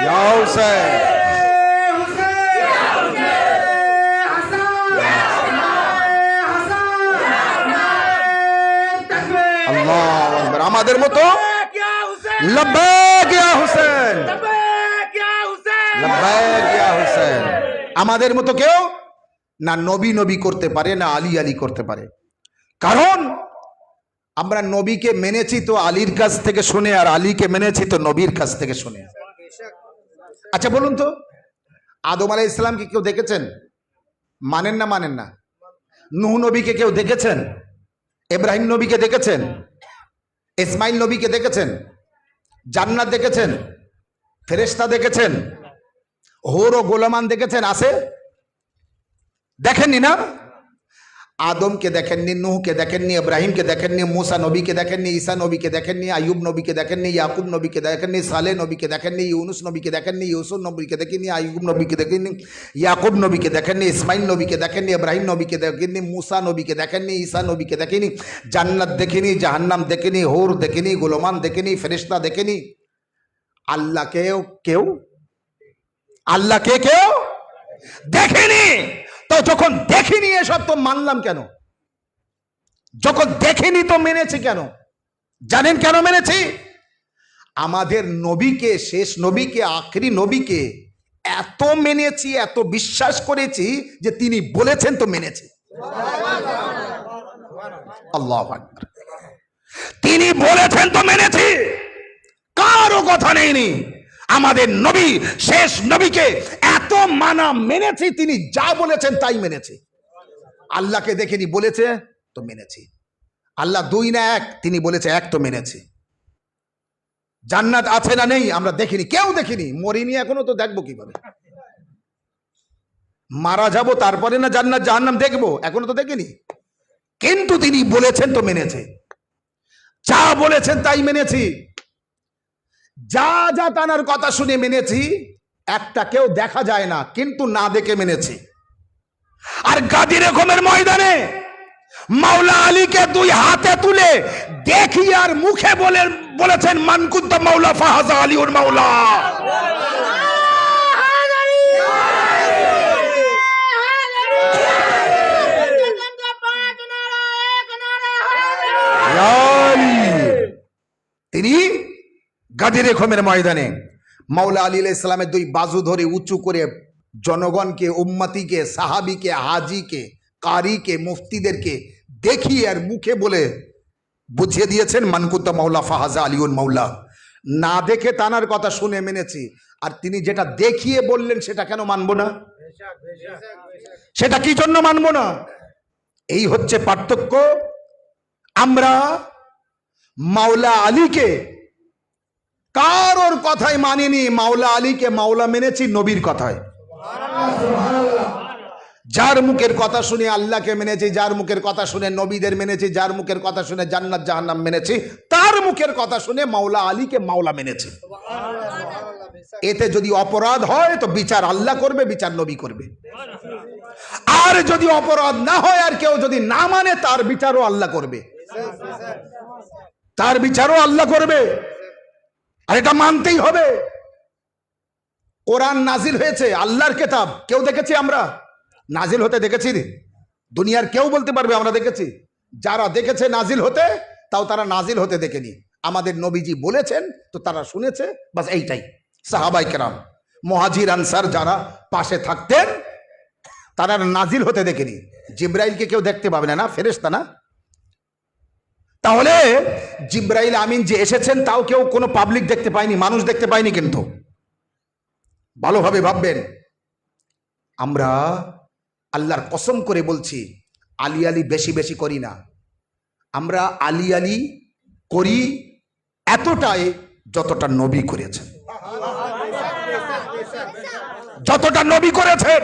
ইয়া হুসাইন, আল্লাহু আকবার। আমাদের মতো লব্বাইক ইয়া হুসাইন, লব্বাইক ইয়া হুসাইন, আমাদের মতো কেউ না নবী নবী করতে পারে, না আলী আলী করতে পারে। কারণ আমরা নবীকে মেনেছি তো আলীর কাছ থেকে শুনে, আর আলীকে মেনেছি তো নবীর কাছ থেকে শুনে। আচ্ছা বলুন তো, আদম আলাইহিস সালামকে কেউ দেখেছেন? মানেন না মানেন না? নূহ নবীকে কেউ দেখেছেন? ইব্রাহিম নবীকে দেখেছেন? ইসমাইল নবীকে দেখেছেন? জান্নাত দেখেছেন? ফেরেশতা দেখেছেন? হোর ও গোলামান দেখেছেন? আছে? দেখেননি না? আদমকে দেখেননি, নূহকে দেখেননি, ইব্রাহিমকে দেখেননি, মুসা নবীকে দেখেননি, ঈসা নবীকে দেখেননি, আইয়ুব নবীকে দেখেননি, ইয়াকুব নবীকে দেখেননি, সালেহ নবীকে দেখেননি, ইউনুস নবীকে দেখেননি, ইউসুফ নবীকে দেখেননি, আইয়ুব নবীকে দেখেননি, ইয়াকুব নবীকে দেখেননি, ইসমাইল নবীকে দেখেননি, ইব্রাহিম নবীকে দেখেননি, মুসা নবীকে দেখেননি, ঈসা নবীকে দেখেনি, জান্নাত দেখেনি, জাহান্নাম দেখেনি, হোর দেখেনি, গোলামান দেখেনি, ফেরেশতা দেখেনি। আল্লাহকেও কেউ, আল্লাহকে কেউ দেখেনি। তো যখন দেখিনি এসব তো মানলাম কেন? যখন দেখিনি তো মেনেছি কেন? জানেন কেন মেনেছি? আমাদের নবীকে, শেষ নবীকে, আখেরি নবীকে এত মেনেছি, এত বিশ্বাস করেছি যে তিনি বলেছেন তো মেনেছি। আল্লাহু আকবার। তিনি বলেছেন তো মেনেছি, কারো কথা নেইনি। আমাদের নবী, শেষ নবীকে এত মানা মেনেছি, তিনি যা বলেছেন তাই মেনেছি। আল্লাহকে দেখেনি, বলেছে তো মেনেছি। আল্লাহ দুই না এক, তিনি বলেছে এক, তো মেনেছি। জান্নাত আছে না নেই আমরা দেখিনি, কেউ দেখিনি, মরিনি এখনো, তো দেখবো কিভাবে? মারা যাব তারপরে না জান্নাত জাহান্নাম দেখবো, এখনো তো দেখিনি। কিন্তু তিনি বলেছেন তো মেনেছে, যা বলেছেন তাই মেনেছি। যা যা তানার কথা শুনে মেনেছি, একটা কেউ দেখা যায় না, কিন্তু না দেখে মেনেছি। আর গাদির রকমের ময়দানে মাওলা আলীকে দুই হাতে তুলে দেখি আর মুখে বলেছেন মান কুনতা মাওলা ফাহাজা আলীউর মাওলা। তিনি গাদির রকমের ময়দানে মাওলা আলী আলাইহিস সালামের দুই বাজু ধরে উঁচু করে জনগণকে, উম্মতিকে, সাহাবিকে, হাজিকে, কারিকে, মুফতিদেরকে দেখিয়ে আর মুখে বলে বুঝিয়ে দিয়েছেন মান কুনতা মাওলা ফাহাজা আলীউল মাওলা। না দেখে তানার কথা শুনে মেনেছি, আর তিনি যেটা দেখিয়ে বললেন সেটা কেন মানবো না? সেটা কি জন্য মানবো না? এই হচ্ছে পার্থক্য। আমরা মাওলা আলীকে কারোর কথাই মানিনি, মাওলা আলীকে মাওলা মেনেছি নবীর কথায়। যার মুখের কথা শুনে আল্লাহকে মেনেছি, যার মুখের কথা শুনে নবীদের মেনেছি, যার মুখের কথা শুনে জান্নাত জাহান্নাম মেনেছি, তার মুখের কথা শুনে মাওলা আলীকে মাওলা মেনেছি। এতে যদি অপরাধ হয় তো বিচার আল্লাহ করবে, বিচার নবী করবে। আর যদি অপরাধ না হয় আর কেউ যদি না মানে, তার বিচারও আল্লাহ করবে, তার বিচারও আল্লাহ করবে। আর এটা মানতেই হবে। কোরআন নাজিল হয়েছে, আল্লাহর কিতাব, কেউ দেখেছি আমরা নাজিল হতে? দেখেছি? দুনিয়ার কেউ বলতে পারবে আমরা দেখেছি? যারা দেখেছে নাজিল হতে, তাও তারা নাজিল হতে দেখেনি। আমাদের নবীজি বলেছেন তো তারা শুনেছে, বাস এইটাই। সাহাবায়ে কেরাম, মুহাজির আনসার যারা পাশে থাকতেন, তারা নাজিল হতে দেখেনি। জিব্রাইলকে কেউ দেখতে পাবে না, না ফেরেশতা না। তাহলে জিব্রাইল আমিন যে এসেছেন তাও কেউ কোনো পাবলিক দেখতে পায়নি, মানুষ দেখতে পায়নি। কিন্তু ভালোভাবে ভাববেন, আমরা আল্লাহর কসম করে বলছি আলী আলী বেশি বেশি করি না। আমরা আলী আলী করি এতটাই যতটা নবী করেছেন, যতটা নবী করেছেন।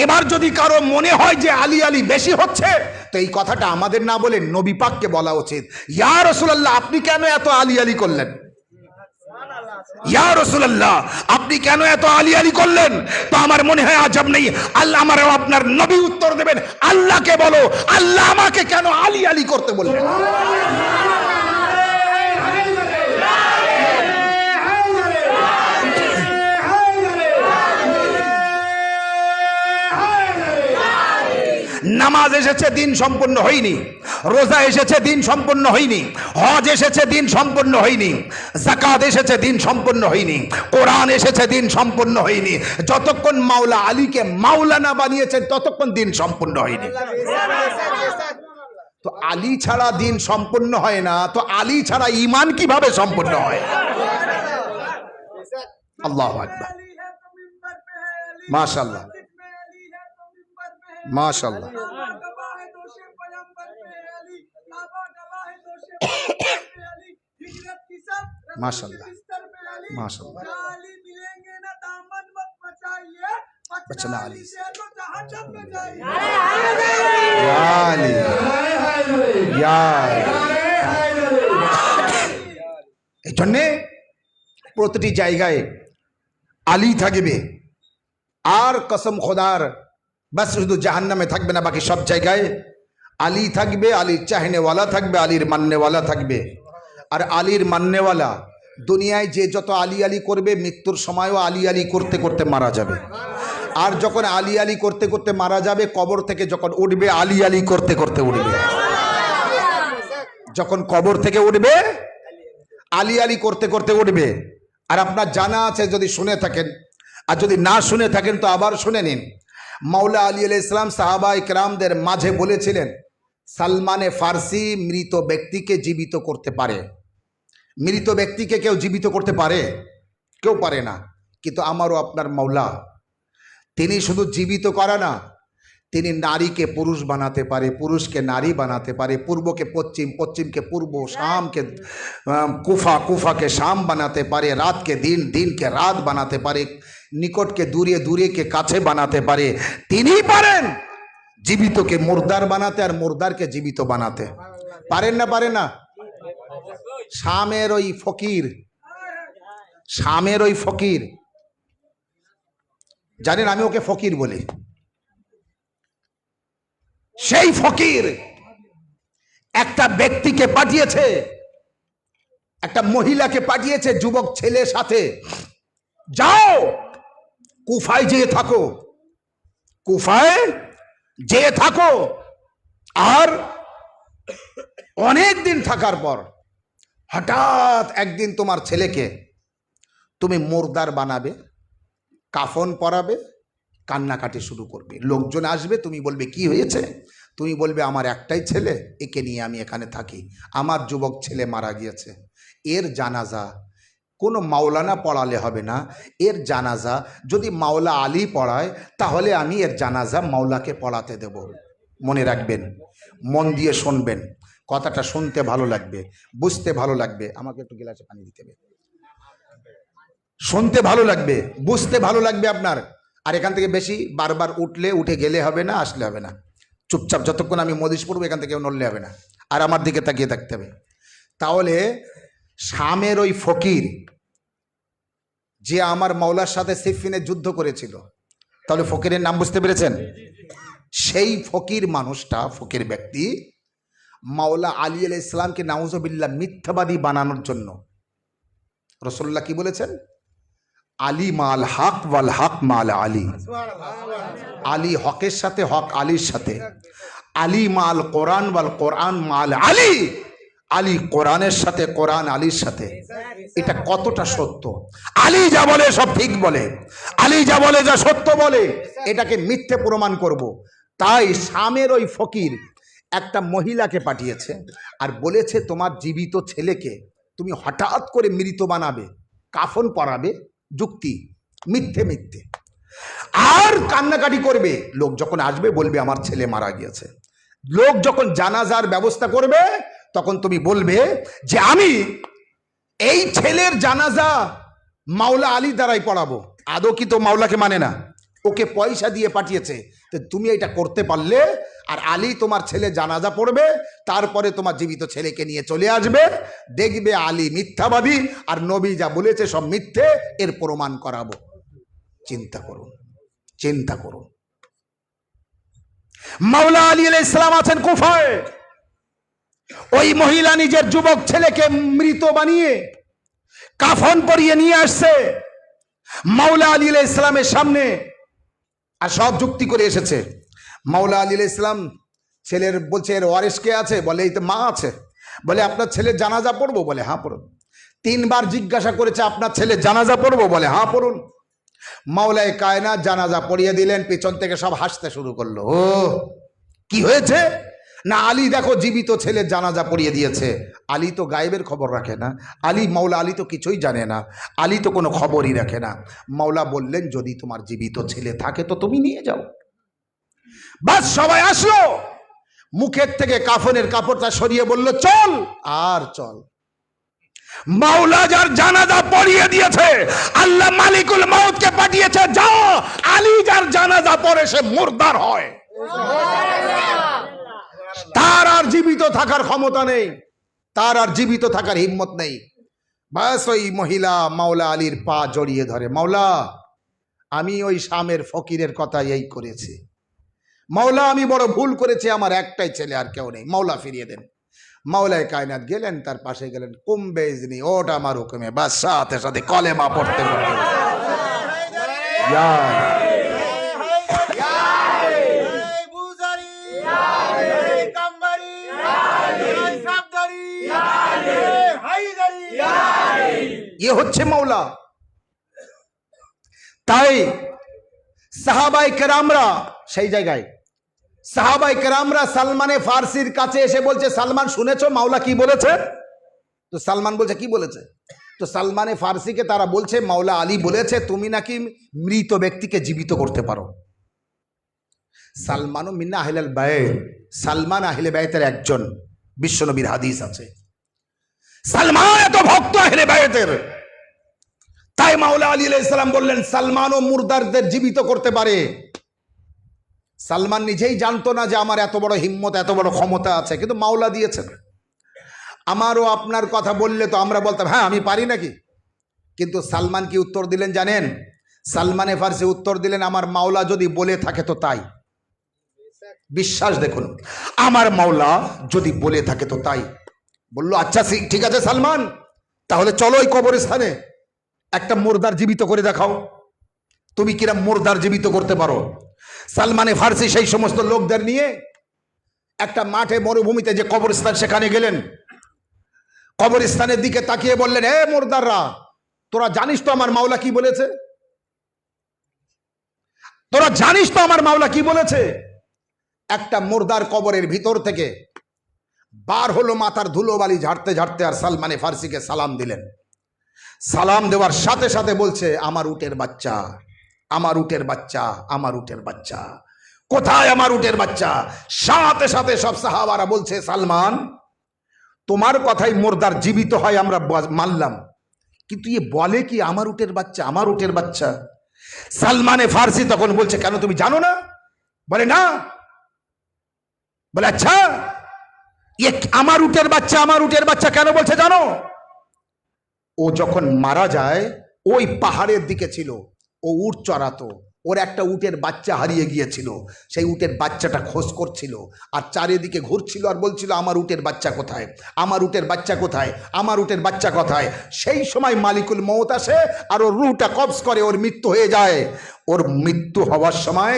এবার যদি কারো মনে হয় যে আলী আলী বেশি হচ্ছে, তো এই কথাটা আমাদের না বলে নবী পাককে বলা উচিত। ইয়া রাসূলুল্লাহ, আপনি কেন এত আলী আলী করলেন? ইয়া রাসূলুল্লাহ, আপনি কেন এত আলী আলী করলেন? তো আমার মনে হয় আজব নেই, আল্লাহ আমারও আপনার নবী উত্তর দেবেন, আল্লাহকে বলো আল্লাহ আমাকে কেন আলী আলী করতে বললেন। নামাজ এসেছে, দিন সম্পূর্ণ হয়নি। রোজা এসেছে, দিন সম্পূর্ণ হয়নি। হজ এসেছে, দিন সম্পূর্ণ হয়নি। যাকাত এসেছে, দিন সম্পূর্ণ হয়নি। কোরআন এসেছে, দিন সম্পূর্ণ হয়নি। যতক্ষণ মাওলা আলীকে মাওলানা বানিয়েছেন ততক্ষণ দিন সম্পূর্ণ হয়নি। তো আলী ছাড়া দিন সম্পূর্ণ হয় না, তো আলী ছাড়া ঈমান কিভাবে সম্পূর্ণ হয়? আল্লাহু আকবার, মাশাআল্লাহ, माशाल्लाह, माशाल्लाह, माशाल्लाह। बचना अली, এই জন্যে প্রতিটি জায়গায় আলী থাকবে। আর কসম খোদার, বাস শুধু জাহান্নামে থাকবে না, বাকি সব জায়গায় আলী থাকবে। আলীর চাহনেওয়ালা থাকবে, আলীর মাননেওয়ালা থাকবে। আর আলীর মাননেওয়ালা দুনিয়ায় যে যত আলী আলী করবে, মৃত্যুর সময়ও আলী আলী করতে করতে মারা যাবে। আর যখন আলী আলী করতে করতে মারা যাবে, কবর থেকে যখন উঠবে আলী আলী করতে করতে উঠবে। যখন কবর থেকে উঠবে আলী আলী করতে করতে উঠবে। আর আপনার জানা আছে, যদি শুনে থাকেন, আর যদি না শুনে থাকেন তো আবার শুনে নিন। মাওলা আলী আলাইহিস সালাম সাহাবায়ে কেরামদের মাঝে বলেছিলেন, সালমানে ফার্সি মৃত ব্যক্তিকে জীবিত করতে পারে। মৃত ব্যক্তিকে কেউ জীবিত করতে পারে? কেউ পারে না। কিন্তু আমারও আপনার মাওলা, তিনি শুধু জীবিত করা না, তিনি নারীকে পুরুষ বানাতে পারে, পুরুষকে নারী বানাতে পারে, পূর্বকে পশ্চিম, পশ্চিমকে পূর্ব, শামকে কুফা, কুফাকে শাম বানাতে পারে, রাতকে দিন, দিনকে রাত বানাতে পারে, নিকটকে দূরে, দূরেকে কাছে বানাতে পারে। তিনি পারেন জীবিতকে মুর্দার বানাতে, আর মুর্দারকে জীবিত বানাতে। পারেন না? পারেন না? শামের ওই ফকির, শামের ওই ফকির, জানেন আমি ওকে ফকির বলি। সেই ফকির একটা ব্যক্তিকে পাঠিয়েছে, একটা মহিলাকে পাঠিয়েছে যুবক ছেলের সাথে, যাও কুফায় যেয়ে থাকো, কুফায় যেয়ে থাকো। আর অনেক দিন থাকার পর হঠাৎ একদিন তোমার ছেলেকে তুমি মুর্দার বানাবে, কাফন পরাবে, কান্নাকাটি শুরু করবে। লোকজন আসবে, তুমি বলবে কি হয়েছে? তুমি বলবে আমার একটাই ছেলে, একে নিয়ে আমি এখানে থাকি, আমার যুবক ছেলে মারা গিয়েছে, এর জানাজা কোনো মাওলানা পড়ালে হবে না, এর জানাজা যদি মাওলা আলী পড়ায় তাহলে আমি এর জানাজা মাওলাকে পড়াতে দেব। মনে রাখবেন, মন দিয়ে শুনবেন, কথাটা শুনতে ভালো লাগবে, বুঝতে ভালো লাগবে। আমাকে একটু গ্লাসে পানি দিতে হবে। শুনতে ভালো লাগবে, বুঝতে ভালো লাগবে আপনার। আর এখান থেকে বেশি বারবার উঠে গেলে হবে না, আসলে হবে না। চুপচাপ যতক্ষণ আমি মদিশ পড়বো এখান থেকে নড়লে হবে না, আর আমার দিকে তাকিয়ে থাকতে হবে। তাহলে শামের ওই ফকির যে আমার মাওলার সাথে সিফিনে যুদ্ধ করেছিল, তাহলে ফকিরের নাম বুঝতে পেরেছেন? সেই ফকির মানুষটা, ফকির ব্যক্তি মাওলা আলী আলাইহিস সালামকে নাউজুবিল্লাহ মিথ্যাবাদী বানানোর জন্য রাসূলুল্লাহ কি বলেছেন? আলী মাল হক ওয়াল হক মাল আলী। আলী হকের সাথে, হক আলীর সাথে। আলী মাল কোরআন ওয়াল কোরআন মাল আলী। আলী কোরআনের সাথে, কোরআন আলীর সাথে। এটা কতটা সত্য! আলী যা বলে সব ঠিক বলে, আলী যা বলে যা সত্য বলে, এটাকে মিথ্যে প্রমাণ করব। তাই শামের ওই ফকির একটা মহিলাকে পাঠিয়েছে আর বলেছে তোমার জীবিত ছেলেকে তুমি হঠাৎ করে মৃত বানাবে, কাফন পরাবে। যুক্তি মিথ্যে মিথ্যে, আর কান্নাকাটি করবে। লোক যখন আসবে বলবে আমার ছেলে মারা গিয়েছে। লোক যখন জানাজার ব্যবস্থা করবে তখন তুমি বলবে যে আমি এই ছেলের জানাজা মাওলা আলী দ্বারাই পড়াবো। আদৌ কি তো মাওলাকে মানে না? ওকে পয়সা দিয়ে পাঠিয়েছে, তো তুমি এটা করতে পারলে আর আলী তোমার ছেলে জানাজা পড়বে, তারপরে তোমার জীবিত ছেলেকে নিয়ে চলে আসবে, দেখবে আলী মিথ্যাবাদী আর নবী যা বলেছে সব মিথ্যে, এর প্রমাণ করাবো। চিন্তা করুন, চিন্তা করুন। মাওলা আলী আলাইহিস সালাম আছেন কুফায়। ওই মহিলা নিজের যুবক ছেলেকে মৃত বানিয়ে কাফন পরিয়ে নিয়ে আসছে মাওলা আলী আলাইহিস সালামের সামনে, আর সব যুক্তি করে এসেছে। মাওলা আলী আলাইহিস সালাম ছেলের বলছে এর ওয়ারিস কে আছে? বলে এই তো মা আছে। বলে আপনার ছেলের জানাজা পড়বো? বলে হ্যাঁ পড়ুন। 3 বার জিজ্ঞাসা করেছে আপনার ছেলের জানাজা পড়বো? বলে হ্যাঁ পড়ুন। মাওলায়ে কায়নাত জানাজা পড়িয়ে দিলেন, পেছন থেকে সব হাসতে শুরু করলো। ও কি হয়েছে? না আলী দেখো জীবিত ছেলের জানাজা পড়িয়ে দিয়েছে। আলী তো গায়েবের খবর রাখে না, মাওলা আলী তো কিছুই জানে না, আলী তো কোনো খবরই রাখে না। মাওলা বললেন যদি তোমার জীবিত ছেলে থাকে তো তুমি নিয়ে যাও। বাস সবাই আসলো, মুখের থেকে কাফনের কাপড়টা সরিয়ে বলল চল। আর চল। মাওলা যার জানাজা পড়িয়ে দিয়েছে, আল্লাহ মালিকুল মউতকে পাঠিয়েছে, যাও আলী যার জানাজা পড়ে সে মুরদার হয়, তার আর জীবিত থাকার ক্ষমতা নেই, তার আর জীবিত থাকার হিম্মত নেই। বাস ওই মহিলা মাওলা আলীর পা জড়িয়ে ধরে, মাওলা আমি ওই শামের ফকিরের কথা এই করেছি, মাওলা আমি বড় ভুল করেছি, আমার একটাই ছেলে আর কেউ নেই, মাওলা ফিরিয়ে দেন। মাওলায়ে কায়নাত গেলেন, তার পাশে গেলেন, কুম্বে ইজনি, ওটা আমার হুকুমে। বাস সাথে সাথে কলেমা পড়তে পড়তে হচ্ছে মাওলা। তাই সাহাবায়ে কেরামরা সেই জায়গায়, সাহাবায়ে কেরামরা সালমানে ফার্সির কাছে এসে বলছে সালমান শুনেছো মাওলা কি বলেছে? তো সালমান বলছে কি বলেছে? তো সালমানে ফার্সিকে তারা বলছে মাওলা আলী বলেছে তুমি নাকি মৃত ব্যক্তিকে জীবিত করতে পারো। সালমানও মিন্না আহলাল বাইত, সালমান আহলে বাইতের একজন, বিশ্বনবীর হাদিস আছে সালমান এত ভক্ত আহলে বাইতের। তাই মাওলা আলী আলাইহিস সালাম বললেন সালমানও মুরদারদের জীবিত করতে পারে। সালমান নিজেই জানতো না যে আমার এত বড় হিম্মত, এত বড় ক্ষমতা আছে, কিন্তু মাওলা দিয়েছেন। আমারও আপনার কথা বললে তো আমরা বলতাম হ্যাঁ আমি পারি নাকি, কিন্তু সালমান কি উত্তর দিলেন জানেন? সালমানে ফার্সি উত্তর দিলেন আমার মাওলা যদি বলে থাকে তো তাই। বিশ্বাস দেখুন, আমার মাওলা যদি বলে থাকে তো তাই। বললো আচ্ছা ঠিক আছে সালমান, তাহলে চলো ওই কবরস্থানে একটা মুরদার জীবিত করে দেখাও, তুমি কিরম মুরদার জীবিত করতে পারো। সালমানে ফার্সি সেই সমস্ত লোকদের নিয়ে একটা মাঠে মরুভূমিতে যে কবরস্থান সেখানে গেলেন। কবরস্থানের দিকে তাকিয়ে বললেন হে মুরদাররা, তোরা জানিস তো আমার মাওলা কি বলেছে? তোরা জানিস তো আমার মাওলা কি বলেছে? একটা মুরদার কবরের ভিতর থেকে বার হলো মাথার ধুলোবালি ঝাড়তে ঝাড়তে, আর সালমানে ফার্সিকে সালাম দিলেন। সালাম দেওয়ার সাথে সাথে বলছে আমার উটের বাচ্চা, আমার উটের বাচ্চা, আমার উটের বাচ্চা। কোথায় আমার উটের বাচ্চা? সাথে সাথে সব সাহাবারা বলছে, সালমান তোমার কথাই মুর্দার জীবিত হয় আমরা মানলাম, কিন্তু এ বলে কি আমার উটের বাচ্চা, আমার উটের বাচ্চা। সালমানে ফার্সি তখন বলছে, কেন তুমি জানো না? বলে না। বলে আচ্ছা, এ আমার উটের বাচ্চা, আমার উটের বাচ্চা কেন বলছে জানো? ও যখন মারা যায় ওই পাহাড়ের দিকে ছিল, ও উট চড়াতো, ওর একটা উটের বাচ্চা হারিয়ে গিয়েছিল, সেই উটের বাচ্চাটা খোঁজ করছিল আর চারিদিকে ঘুরছিল আর বলছিল আমার উটের বাচ্চা কোথায়, আমার উটের বাচ্চা কোথায়, আমার উটের বাচ্চা কোথায়। সেই সময় মালিকুল মউত আসে আর ওর রুহটা কবজ করে, ওর মৃত্যু হয়ে যায়। ওর মৃত্যু হওয়ার সময়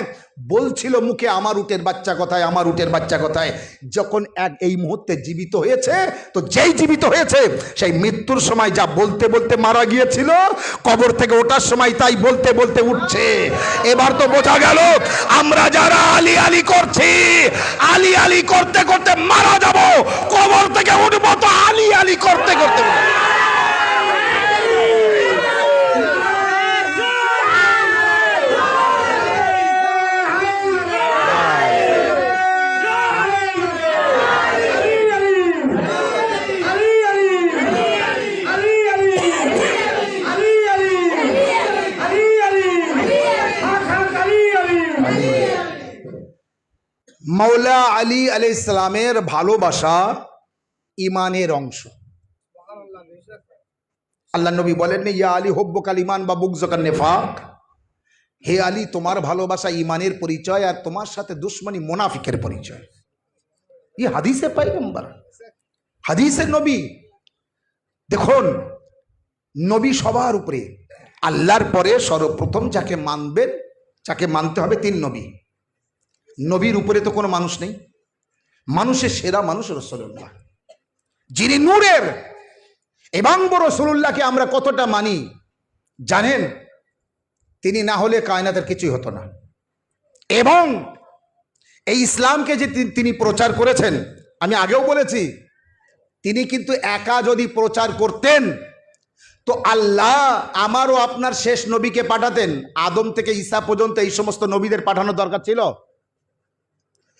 বলছিল মুখে আমার উটের বাচ্চা কোথায়, আমার উটের বাচ্চা কোথায়। যখন এই মুহূর্তে জীবিত হয়েছে, তো যেই জীবিত হয়েছে সেই মৃত্যুর সময় যা বলতে বলতে মারা গিয়েছিল, কবর থেকে ওঠার সময় তাই বলতে বলতে উঠছে। এবার তো বোঝা গেল আমরা যারা আলী আলী করছি, আলী আলী করতে করতে মারা যাব, কবর থেকে উঠবো তো আলী আলী করতে করতে। মৌলা আলী আলাইহিস সালামের ভালোবাসা ইমানের অংশ। আল্লাহ নবী বলেননি ইয়া আলী হুব্বুকাল ঈমান বা বুগযুকান নিফাক, হে আলী তোমার ভালোবাসা ইমানের পরিচয় আর তোমার সাথে দুশমনি মুনাফিকের পরিচয়। এই হাদিসে পয়গম্বর, হাদিসে নবী। দেখুন, নবী সবার উপরে, আল্লাহর পরে সর্বপ্রথম যাকে মানবেন, যাকে মানতে হবে তিন নবী। নবীর উপরে তো কোনো মানুষ নেই, মানুষের সেরা মানুষ রাসূলুল্লাহ, যিনি নূরের। এবং রাসূলুল্লাহকে আমরা কতটা মানি জানেন? তিনি না হলে কায়নাতের কিছুই হতো না। এবং এই ইসলামকে যে তিনি প্রচার করেছেন, আমি আগেও বলেছি, তিনি কিন্তু একা যদি প্রচার করতেন তো আল্লাহ আমারও আপনার শেষ নবীকে পাঠাতেন। আদম থেকে ঈসা পর্যন্ত এই সমস্ত নবীদের পাঠানোর দরকার ছিল?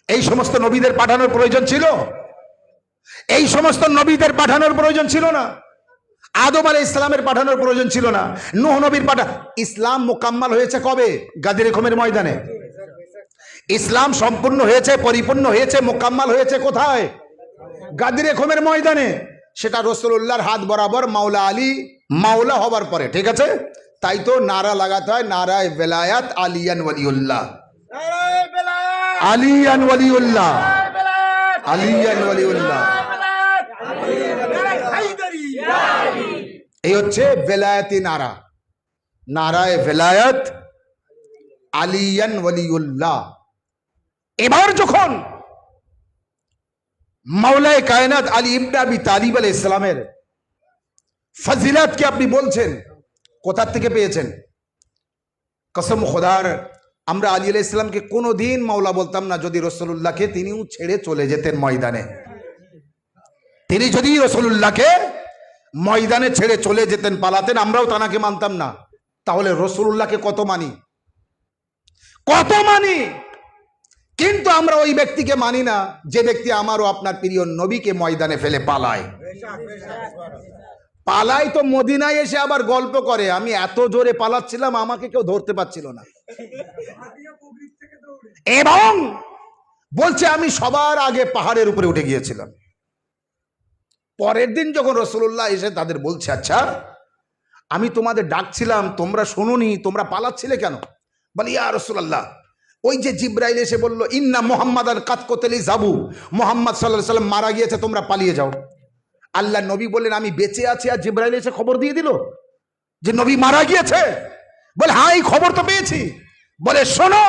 এই সমস্ত নবীদের পাঠানোর প্রয়োজন ছিল? এই সমস্ত নবীদের পাঠানোর প্রয়োজন ছিল না। আদম আলাইহিস সালামের পাঠানোর প্রয়োজন ছিল না। নূহ নবীর ইসলাম মোকাম্মাল হয়েছে কবে? গাদির খুমের ময়দানে। ইসলাম সম্পূর্ণ হয়েছে, পরিপূর্ণ হয়েছে, মোকাম্মাল হয়েছে কোথায়? গাদির খুমের ময়দানে। সেটা রাসূলুল্লাহর হাত বরাবর মাওলা আলী মাওলা হবার পরে, ঠিক আছে? তাই তো নারা লাগাতে হয়, নারায়ে বেলায়াত আলিয়ান ওয়ালিউল্লাহ, আলিয়ান ওয়ালিউল্লাহ, আলিয়ান ওয়ালিউল্লাহ। এই হচ্ছে বেলায়াতি নারা, নারায়ে বেলায়াত আলিয়ান ওয়ালিউল্লাহ। এবার যখন মাওলায়ে কায়নাত আলী ইবনে আবি তালিব আলাইহিস সালামের ফজিলাতকে আপনি বলছেন, কোথা থেকে পেয়েছেন? কসম খোদার, আমরা আলী আলাইহিস সালামকে কোনোদিন মাওলা বলতাম না যদি রাসূলুল্লাহকে তিনিও ছেড়ে চলে যেতেন ময়দানে। তিনি যদি রাসূলুল্লাহকে ময়দানে ছেড়ে চলে যেতেন, পালাতেন, আমরাও তানাকে মানতাম না। তাহলে রাসূলুল্লাহকে কত মানি, কত মানি। কিন্তু আমরা ওই ব্যক্তিকে মানি না যে ব্যক্তি আমারও আপনার প্রিয় নবীকে ময়দানে ফেলে পালায়। পালাই তো মদিনায় এসে আবার গল্প করে আমি এত জোরে পালাচ্ছিলাম আমাকে কেউ ধরতে পারছিল না, এবং বলছে আমি সবার আগে পাহাড়ের উপরে উঠে গিয়েছিলাম। পরের দিন যখন রাসূলুল্লাহ এসে তাদের বলছে, আচ্ছা আমি তোমাদের ডাকছিলাম তোমরা শুনোনি, তোমরা পালাচ্ছিলে কেন? বলে ইয়া রাসূলুল্লাহ, ওই যে জিব্রাইল এসে বলল ইন্না মুহাম্মাদান কাদ কতলি যাবু, মুহাম্মদ সাল্লাল্লাহু আলাইহি সাল্লাম মারা গিয়েছে, তোমরা পালিয়ে যাও। আল্লাহ নবী বললেন আমি বেঁচে আছি, আর জিব্রাইল এসে খবর দিয়ে দিল যে নবী মারা গিয়েছে? বলে হ্যাঁ এই খবর তো পেয়েছি। বলে শোনো,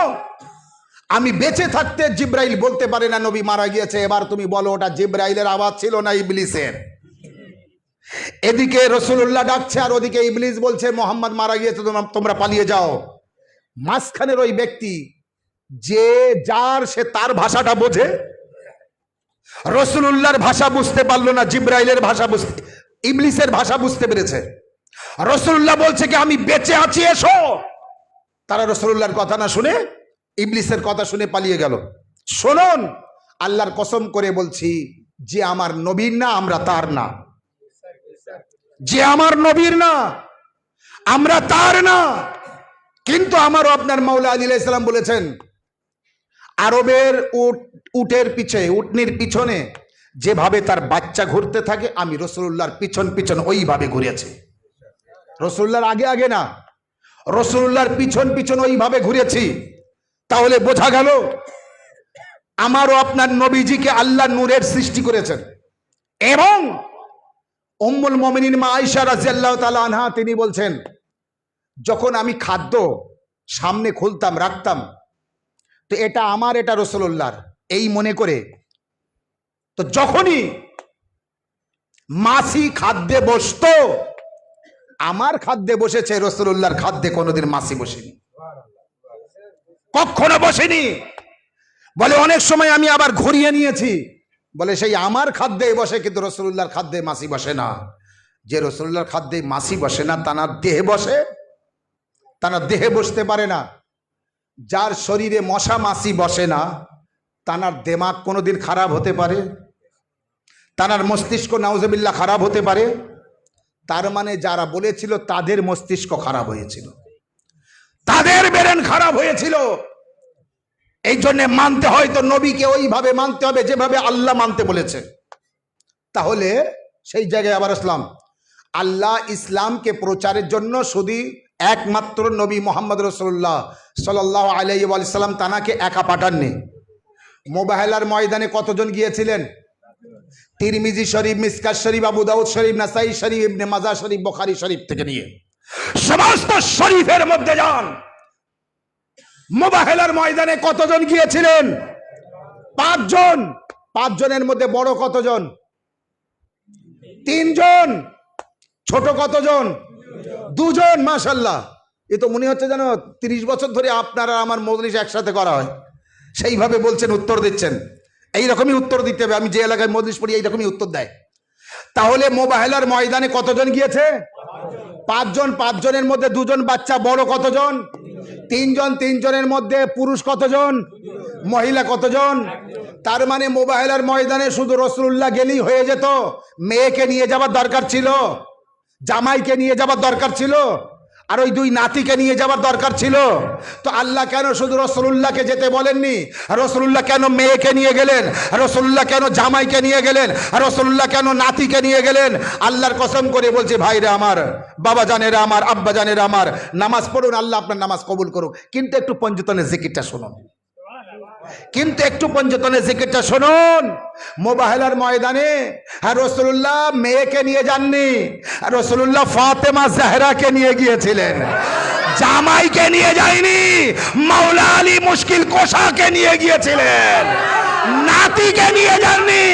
আমি বেঁচে থাকতে জিব্রাইল বলতে পারে না নবী মারা গিয়েছে। এবার তুমি বলো ওটা জিব্রাইলের আওয়াজ ছিল না ইবলিসের? এদিকে রাসূলুল্লাহ ডাকছে আর ওদিকে ইবলিস বলছে মুহাম্মদ মারা গিয়েছে, তোমরা পালিয়ে যাও। মাঝখানের ওই ব্যক্তি যে যার সে তার ভাষাটা বোঝে, রাসূলুল্লাহর ভাষা বুঝতে পারলো না, জিব্রাইলের ভাষা বুঝতে, ইবলিসের ভাষা বুঝতে পেরেছে। রাসূলুল্লাহ বলছে কি আমি বেঁচে আছি, এসো। তারা রাসূলুল্লাহর কথা না শুনে ইবলিসের কথা শুনে পালিয়ে গেল। শুনুন, আল্লাহর কসম করে বলছি, যে আমার নবীর না আমরা তার না, যে আমার নবীর না আমরা তার না। কিন্তু আমারও আপনার মাওলা আলী আলাইহিস সালাম বলেছেন, আরবের উটের পিছে, উটনির পিছনে যেভাবে তার বাচ্চা ঘুরতে থাকে, আমি রাসূলুল্লাহর পিছন পিছন ওইভাবে ঘুরেছি। রাসূলুল্লাহর আগে আগে না, রাসূলুল্লাহর পিছন পিছন ওইভাবে ঘুরেছি। তাহলে বোঝা গেল আমারও আপনার নবীজিকে আল্লাহ নূরের সৃষ্টি করেছেন। এবং উম্মুল মুমিনিন মা আয়েশা রাদিয়াল্লাহু তাআলা আনহা তিনি বলছেন, যখন আমি খাদ্য সামনে খুলতাম রাখতাম, তো এটা আমার, এটা রাসূলুল্লাহর, এই মনে করে, তো যখনই মাছি খাদ্যে বসতো, আমার খাদ্যে বসেছে, রাসূলুল্লাহর খাদ্যে কোনোদিন মাছি বসেনি, কখনো বসেনি। বলে অনেক সময় আমি আবার ঘুরিয়ে নিয়েছি, বলে সেই আমার খাদ্যে বসে, কিন্তু রাসূলুল্লাহর খাদ্যে মাছি বসে না। যে রাসূলুল্লাহর খাদ্যে মাছি বসে না, তার দেহে বসে, তার দেহে বসতে পারে না। যার শরীরে মশা মাছি বসে না, তার দেমাগ কোনোদিন খারাপ হতে পারে, তার মস্তিষ্ক নাউজুবিল্লাহ খারাপ হতে পারে। তার মানে যারা বলেছিল তাদের মস্তিষ্ক খারাপ হয়েছিল, তাদের ব্রেন খারাপ হয়েছিল। এই জন্য মানতে হয় তো নবীকে ওইভাবে মানতে হবে যেভাবে আল্লাহ মানতে বলেছে। তাহলে সেই জায়গায় আবার আসলাম, আল্লাহ ইসলামকে প্রচারের জন্য শুধু একমাত্র নবী মুহাম্মদ রাসূলুল্লাহ সাল্লাল্লাহু আলাইহি ওয়াসাল্লাম তানাকে একা পাঠাননি। মুবাহলার ময়দানে কতজন গিয়েছিলেন? তিরমিজি শরীফ, মিসকাত শরীফ, আবু দাউদ শরীফ, নাসাই শরীফ, ইবনে মাজাহ শরীফ, বুখারী শরীফ থেকে নিয়ে সমস্ত শরীফের মধ্যে যান। মুবাহলার ময়দানে কতজন গিয়েছিলেন? 5 জন। 5 জনের মধ্যে বড় কতজন? 3 জন। ছোট কতজন? 2 জন। মাশাআল্লাহ, এ তো মনে হচ্ছে যেন 30 বছর ধরে আপনারা আমার মজলিস একসাথে করা হয়, সেইভাবে বলছেন, উত্তর দিচ্ছেন। এইরকমই উত্তর দিতে হবে। আমি যে এলাকায় মজলিস পড়ি এইরকমই উত্তর দেয়। তাহলে মুবাহলার ময়দানে কতজন গিয়েছে? 5 জন। 5 জনের মধ্যে 2 জন বাচ্চা। বড় কতজন? 3 জন। 3 জনের মধ্যে পুরুষ কতজন? মহিলা কতজন? তার মানে মুবাহলার ময়দানে শুধু রাসূলুল্লাহ গেলেই হয়ে যেত? মেয়েকে নিয়ে যাবার দরকার ছিল, জামাইকে নিয়ে যাবার দরকার ছিল, আর ওই 2 নাতিকে নিয়ে যাবার দরকার ছিল। তো আল্লাহ কেন শুধু রাসূলুল্লাহকে যেতে বলেননি? রাসূলুল্লাহ কেন মেয়েকে নিয়ে গেলেন? রাসূলুল্লাহ কেন জামাইকে নিয়ে গেলেন? রাসূলুল্লাহ কেন নাতিকে নিয়ে গেলেন? আল্লাহর কসম করে বলছি, ভাইরা আমার, বাবা জানেরা আমার, আব্বা জানেরা আমার, নামাজ পড়ুন, আল্লাহ আপনার নামাজ কবুল করুক। কিন্তু একটু পঞ্চতনের জিকিরটা শুনুন, কিন্তু একটু পঞ্চতনের জিকিরটা শুনুন। মুবাহলার ময়দানে রাসূলুল্লাহ মেয়েকে নিয়ে যাননি, রাসূলুল্লাহ ফাতেমা জাহরাকে নিয়ে গিয়েছিলেন। জামাইকে নিয়ে যায়নি, মাওলা আলী মুশকিল কোষাকে নিয়ে গিয়েছিলেন। নাতিকে নিয়ে যাননি,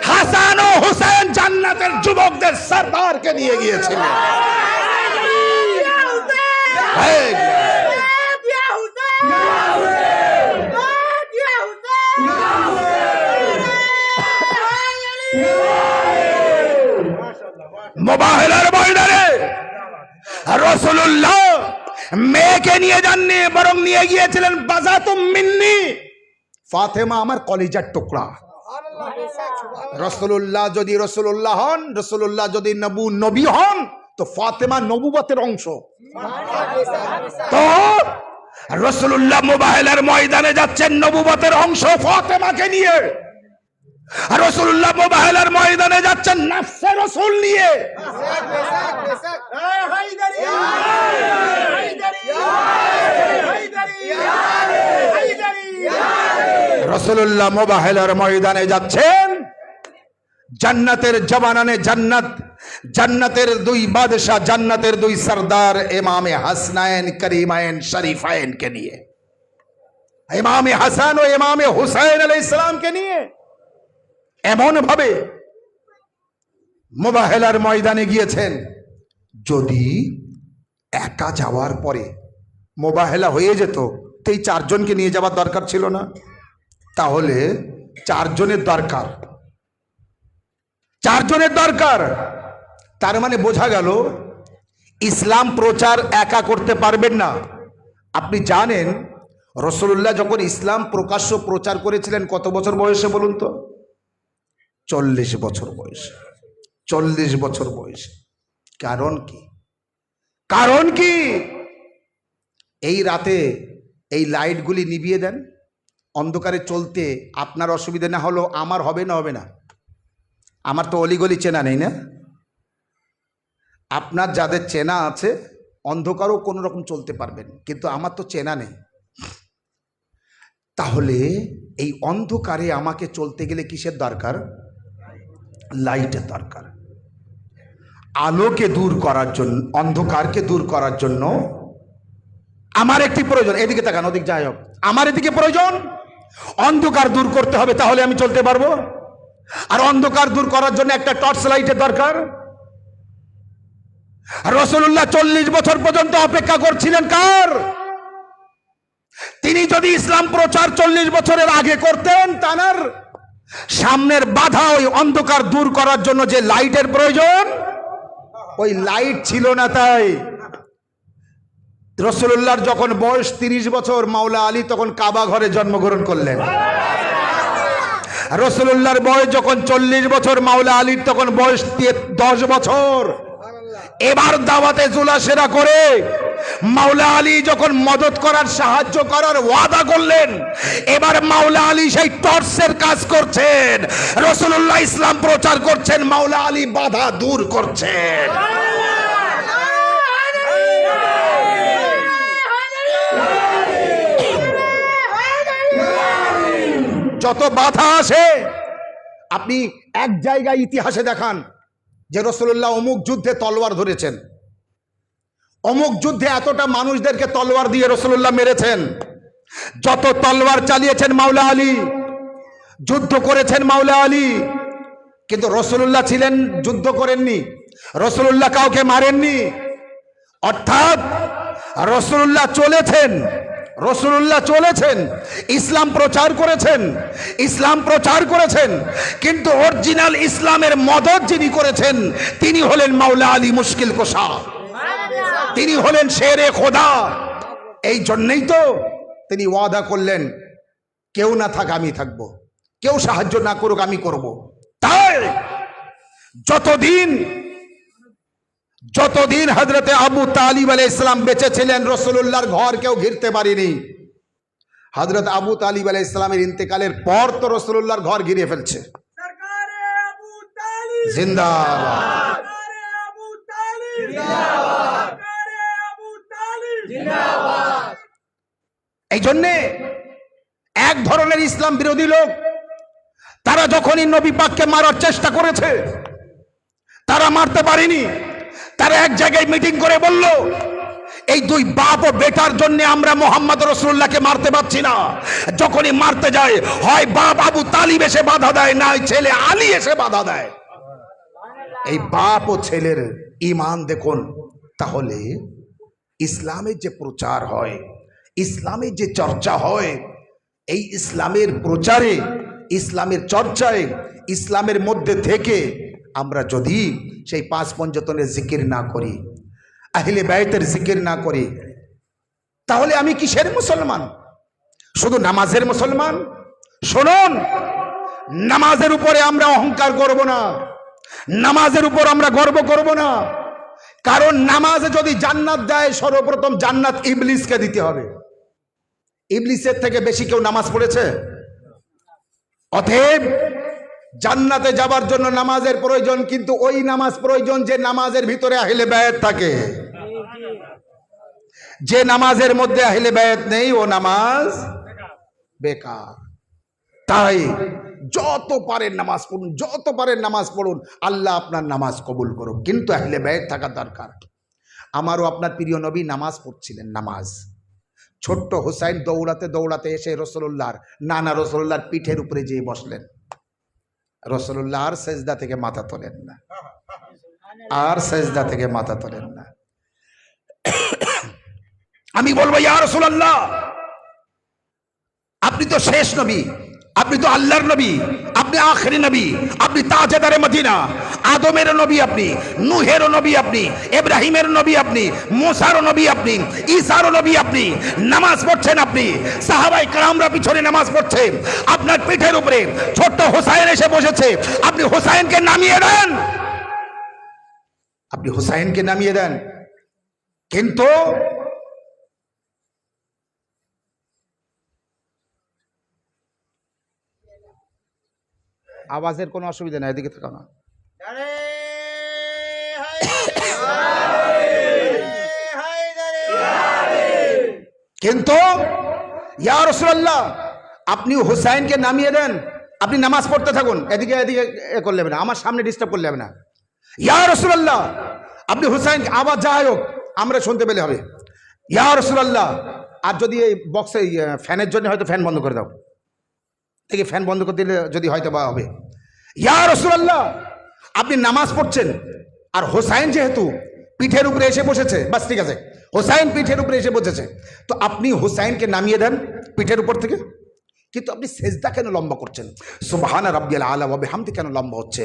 হাসান ও হুসেন জান্নাতের যুবকদের সরদারকে নিয়ে গিয়েছিলেন। মুবাহলার ময়দানে রাসূলুল্লাহ মেয়েকে নিয়ে যাননি, বরং নিয়ে গিয়েছিলেন বাজাতুম মিন্নি, ফাতেমা আমার কলিজার টুকরা। রাসূলুল্লাহ যদি রাসূলুল্লাহ হন, রাসূলুল্লাহ যদি নবী হন, তো ফাতেমা নবুবতের অংশ। তো রাসূলুল্লাহ মুবাহলার ময়দানে যাচ্ছেন নবুবতের অংশ ফাতেমাকে নিয়ে, আর রাসূলুল্লাহ মুবাহলার ময়দানে যাচ্ছেন নফসে রাসূল নিয়ে। রাসূলুল্লাহ মুবাহলার ময়দানে যাচ্ছেন জান্নাতের জবানানে, জান্নাতের 2 বাদশা, জান্নাতের 2 সরদার, ইমামে হাসনাইন করিমাইন শরীফাইনকে নিয়ে, ইমামে হাসান ও ইমামে হুসাইন আলাইহিস সালামকে নিয়ে। এমন ভাবে মুবাহলার ময়দানে গিয়েছেন, যদি একা যাওয়ার পরে মুবাহলা হয়ে যেত তো এই 4 জনকে নিয়ে যাওয়ার দরকার ছিল না। তাহলে 4 জনের দরকার, 4 জনের দরকার। তার মানে বোঝা গেল ইসলাম প্রচার একা করতে পারবেন না। আপনি জানেন রাসূলুল্লাহ যখন ইসলাম প্রকাশ্য প্রচার করেছিলেন কত বছর বয়সে বলুন তো? 40 বছর বয়সে। 40 বছর বয়সে। কারণ কি? কারণ কি? এই রাতে এই লাইটগুলি নিভিয়ে দেন, অন্ধকারে চলতে আপনার অসুবিধা না হলো আমার হবে না? হবে না? আমার তো অলিগলি চেনা নেই না? আপনার যাদের চেনা আছে অন্ধকারও কোনো রকম চলতে পারবেন, কিন্তু আমার তো চেনা নেই। তাহলে এই অন্ধকারে আমাকে চলতে গেলে কিসের দরকার? লাইটের দরকার। আলোকে দূর করার জন্য, অন্ধকারকে দূর করার জন্য আমার একটি প্রয়োজন। এদিকে তাকান, ওদিক যাই হোক, আমার এদিকে প্রয়োজন। অন্ধকার দূর করতে হবে, তাহলে আমি চলতে পারবো। আর অন্ধকার দূর করার জন্য একটা টর্চ লাইটের দরকার। রাসূলুল্লাহ 40 বছর পর্যন্ত অপেক্ষা করছিলেন কার? তিনি যদি ইসলাম প্রচার 40 বছরের আগে করতেন, তার সামনের বাধা ওই অন্ধকার দূর করার জন্য যে লাইটের প্রয়োজন, ওই লাইট ছিল না। তাই রাসূলুল্লাহর যখন বয়স 30 বছর, মাওলা আলী তখন কাবা ঘরে জন্মগ্রহণ করলেন। রাসূলুল্লাহর বয়স যখন 40 বছর, মাওলা আলীর তখন বয়স 10 বছর। এবার দাওয়াতে জুলাসেরা করে মাওলা আলী যখন মদত করার, সাহায্য করার ওয়াদা করলেন, এবার মাওলা আলী সেই টর্চের কাজ করছেন। রাসূলুল্লাহ ইসলাম প্রচার করছেন, মাওলা আলী বাধা দূর করছেন। যত বাধা আসে, আপনি এক জায়গায় ইতিহাসে দেখান যে রাসূলুল্লাহ অমুক যুদ্ধে তলোয়ার ধরেছেন, অমুক যুদ্ধে এতটা মানুষদেরকে তলোয়ার দিয়ে রাসূলুল্লাহ মেরেছেন। যত তলোয়ার চালিয়েছেন মাওলা আলী, যুদ্ধ করেছেন মাওলা আলী, কিন্তু রাসূলুল্লাহ ছিলেন, যুদ্ধ করেননি, রাসূলুল্লাহ কাউকে মারেননি। অর্থাৎ রাসূলুল্লাহ চলেছেন, রাসূলুল্লাহ চলেছেন, ইসলাম প্রচার করেছেন, ইসলাম প্রচার করেছেন, কিন্তু অরিজিনাল ইসলামের মদত যিনি করেছেন তিনি হলেন মাওলা আলী মুশকিল কুশা, তিনি হলেন শেরে খোদা। এই জন্যই তো তিনি ওয়াদা করলেন, কেউ না থাক আমি থাকবো, কেউ সাহায্য না করুক আমি করব। তাই যতদিন হযরতে আবু তালিব আলাইহিস সালাম বেঁচে ছিলেন, রাসূলুল্লাহর ঘর কেউ ঘিরতে পারেনি। হযরত আবু তালিব আলাইহিস সালামের ইন্তেকালের পর তো রাসূলুল্লাহর ঘর ঘিরে ফেলছে। জিন্দাবাদ, এই জন্যে এক ধরনের ইসলাম বিরোধী লোক, তারা যখনই নবী পাককে মারার চেষ্টা করেছে, তারা মারতে পারেনি। তারা এক জায়গায় মিটিং করে বলল, এই দুই বাপ ও বেটার জন্য আমরা মুহাম্মদ রাসূলুল্লাহকে মারতে পারছি না। যখনই মারতে যায়, হয় বাপ আবু তালিব এসে বাধা দেয়, না ছেলে আলী এসে বাধা দেয়। এই বাপ ও ছেলের ঈমান দেখুন। তাহলে ইসলামের যে প্রচার হয়, ইসলামের যে চর্চা হয়, এই ইসলামের প্রচারে, ইসলামের চর্চায়, ইসলামের মধ্যে থেকে আমরা যদি সেই 5 পঞ্চতনের জিকির না করি, আহলে বাইতের জিকির না করি, তাহলে আমি কিসের মুসলমান? শুধু নামাজের মুসলমান? শুনুন, নামাজের উপরে আমরা অহংকার করব না, নামাজের উপর আমরা গর্ব করব না। কারণ নামাজে যদি জান্নাত দেয়, সর্বপ্রথম জান্নাত ইবলিসকে দিতে হবে। ইবলিসের থেকে বেশি কেউ নামাজ পড়েছে? অতএব জান্নাতে যাবার জন্য নামাজের প্রয়োজন, কিন্তু ওই নামাজ প্রয়োজন যে নামাজের ভিতরে আহলে বায়াত থাকে। যে নামাজের মধ্যে আহলে বায়াত নেই, ও নামাজ বেকার। তাই যত পারেন নামাজ পড়ুন, যত পারেন নামাজ পড়ুন, আল্লাহ আপনার নামাজ কবুল করুন, কিন্তু আহলে বায়াত থাকা দরকার। আমারও আপনার প্রিয় নবী নামাজ পড়ছিলেন। নামাজ, ছোট্ট হুসাইন দৌড়াতে দৌড়াতে এসে রাসূলুল্লাহর নানা রাসূলুল্লাহর পিঠের উপরে যেয়ে বসলেন। রাসূলুল্লাহ আর সেজদা থেকে মাথা তোলেন না, আর সেজদা থেকে মাথা তোলেন না। আমি বলবো, ইয়া রাসূলুল্লাহ, আপনি তো শেষ নবী, আপনি তো আল্লাহর নবী, আপনি আখেরি নবী, আপনি তাজেদারে মদিনা, আদমের নবী আপনি, নূহের নবী আপনি, ইব্রাহিমের নবী আপনি, মুসার নবী আপনি, ঈসার নবী আপনি। নামাজ পড়ছেন আপনি, সাহাবায়ে কেরামরা পিছনে নামাজ পড়ছে, আপনার পিঠের উপরে ছোট্ট হোসাইন এসে বসেছে, আপনি হোসাইনকে নামিয়ে দেন, আপনি হোসাইনকে নামিয়ে দেন। কিন্তু আওয়াজের কোনো অসুবিধা নাই, এদিকে থাকা না। কিন্তু ইয়া রাসূলুল্লাহ, আপনি হুসাইনকে নামিয়ে দেন, আপনি নামাজ পড়তে থাকুন, এদিকে এদিকে করলে হবে না, আমার সামনে ডিস্টার্ব করলে হবে না। ইয়া রাসূলুল্লাহ, আপনি হুসাইন, আওয়াজ যাই হোক আমরা শুনতে পেলে হবে। ইয়া রাসূলুল্লাহ, আর যদি এই বক্সে ফ্যানের জন্য হয়তো ফ্যান বন্ধ করে দাও, থেকে ফ্যান বন্ধ করে দিলে যদি হয়তো বা হবে। ইয়া রাসূলুল্লাহ, আপনি নামাজ পড়ছেন আর হোসাইন যেহেতু পিঠের উপরে এসে বসেছে, বাস ঠিক আছে, হোসাইন পিঠের উপরে এসে বসেছে, তো আপনি হোসাইনকে নামিয়ে দেন পিঠের উপর থেকে। কিন্তু আপনি সেজদা কেন লম্বা করছেন? সুবহানা রাব্বিয়াল আলা ওয়া বিহামদি কেন লম্বা হচ্ছে?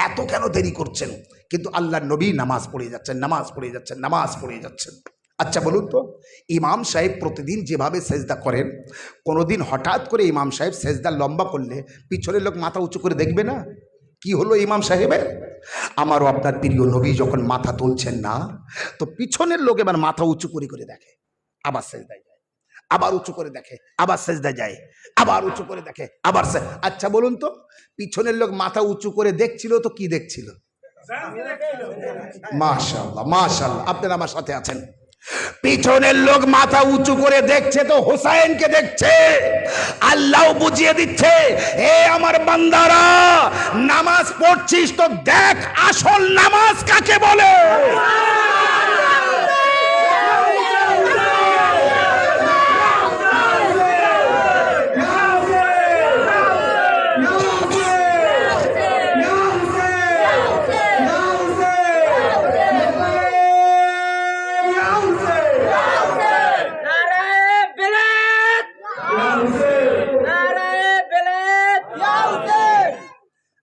এত কেন দেরি করছেন? কিন্তু আল্লাহর নবী নামাজ পড়ে যাচ্ছেন, নামাজ পড়ে যাচ্ছেন, নামাজ পড়ে যাচ্ছেন। আচ্ছা বলুন তো, ইমাম সাহেব প্রতিদিন যেভাবে সেজদা করেন, কোনোদিন হঠাৎ করে ইমাম সাহেব সেজদা লম্বা করলে পিছনের লোক মাথা উঁচু করে দেখবে না? কি হলো ইমাম সাহেবের? আমারও আপনার প্রিয় নবী যখন মাথা তুলছেন না, তো পিছনের লোক এবার মাথা উঁচু করে করে দেখে, আবার সেজদায় যায়, আবার উঁচু করে দেখে, আবার সেজদায় যায়, আবার উঁচু করে দেখে, আবার। আচ্ছা বলুন তো, পিছনের লোক মাথা উঁচু করে দেখছিল তো কি দেখছিল? মাশাআল্লাহ মাশাআল্লাহ, আপনারা আমার সাথে আছেন। পিছনের লোক মাথা উঁচু করে দেখছে তো হোসাইনকে দেখছে। আল্লাহ বুঝিয়ে দিচ্ছে, এ আমার বান্দারা, নামাজ পড়ছিস তো দেখ আসল নামাজ কাকে বলে।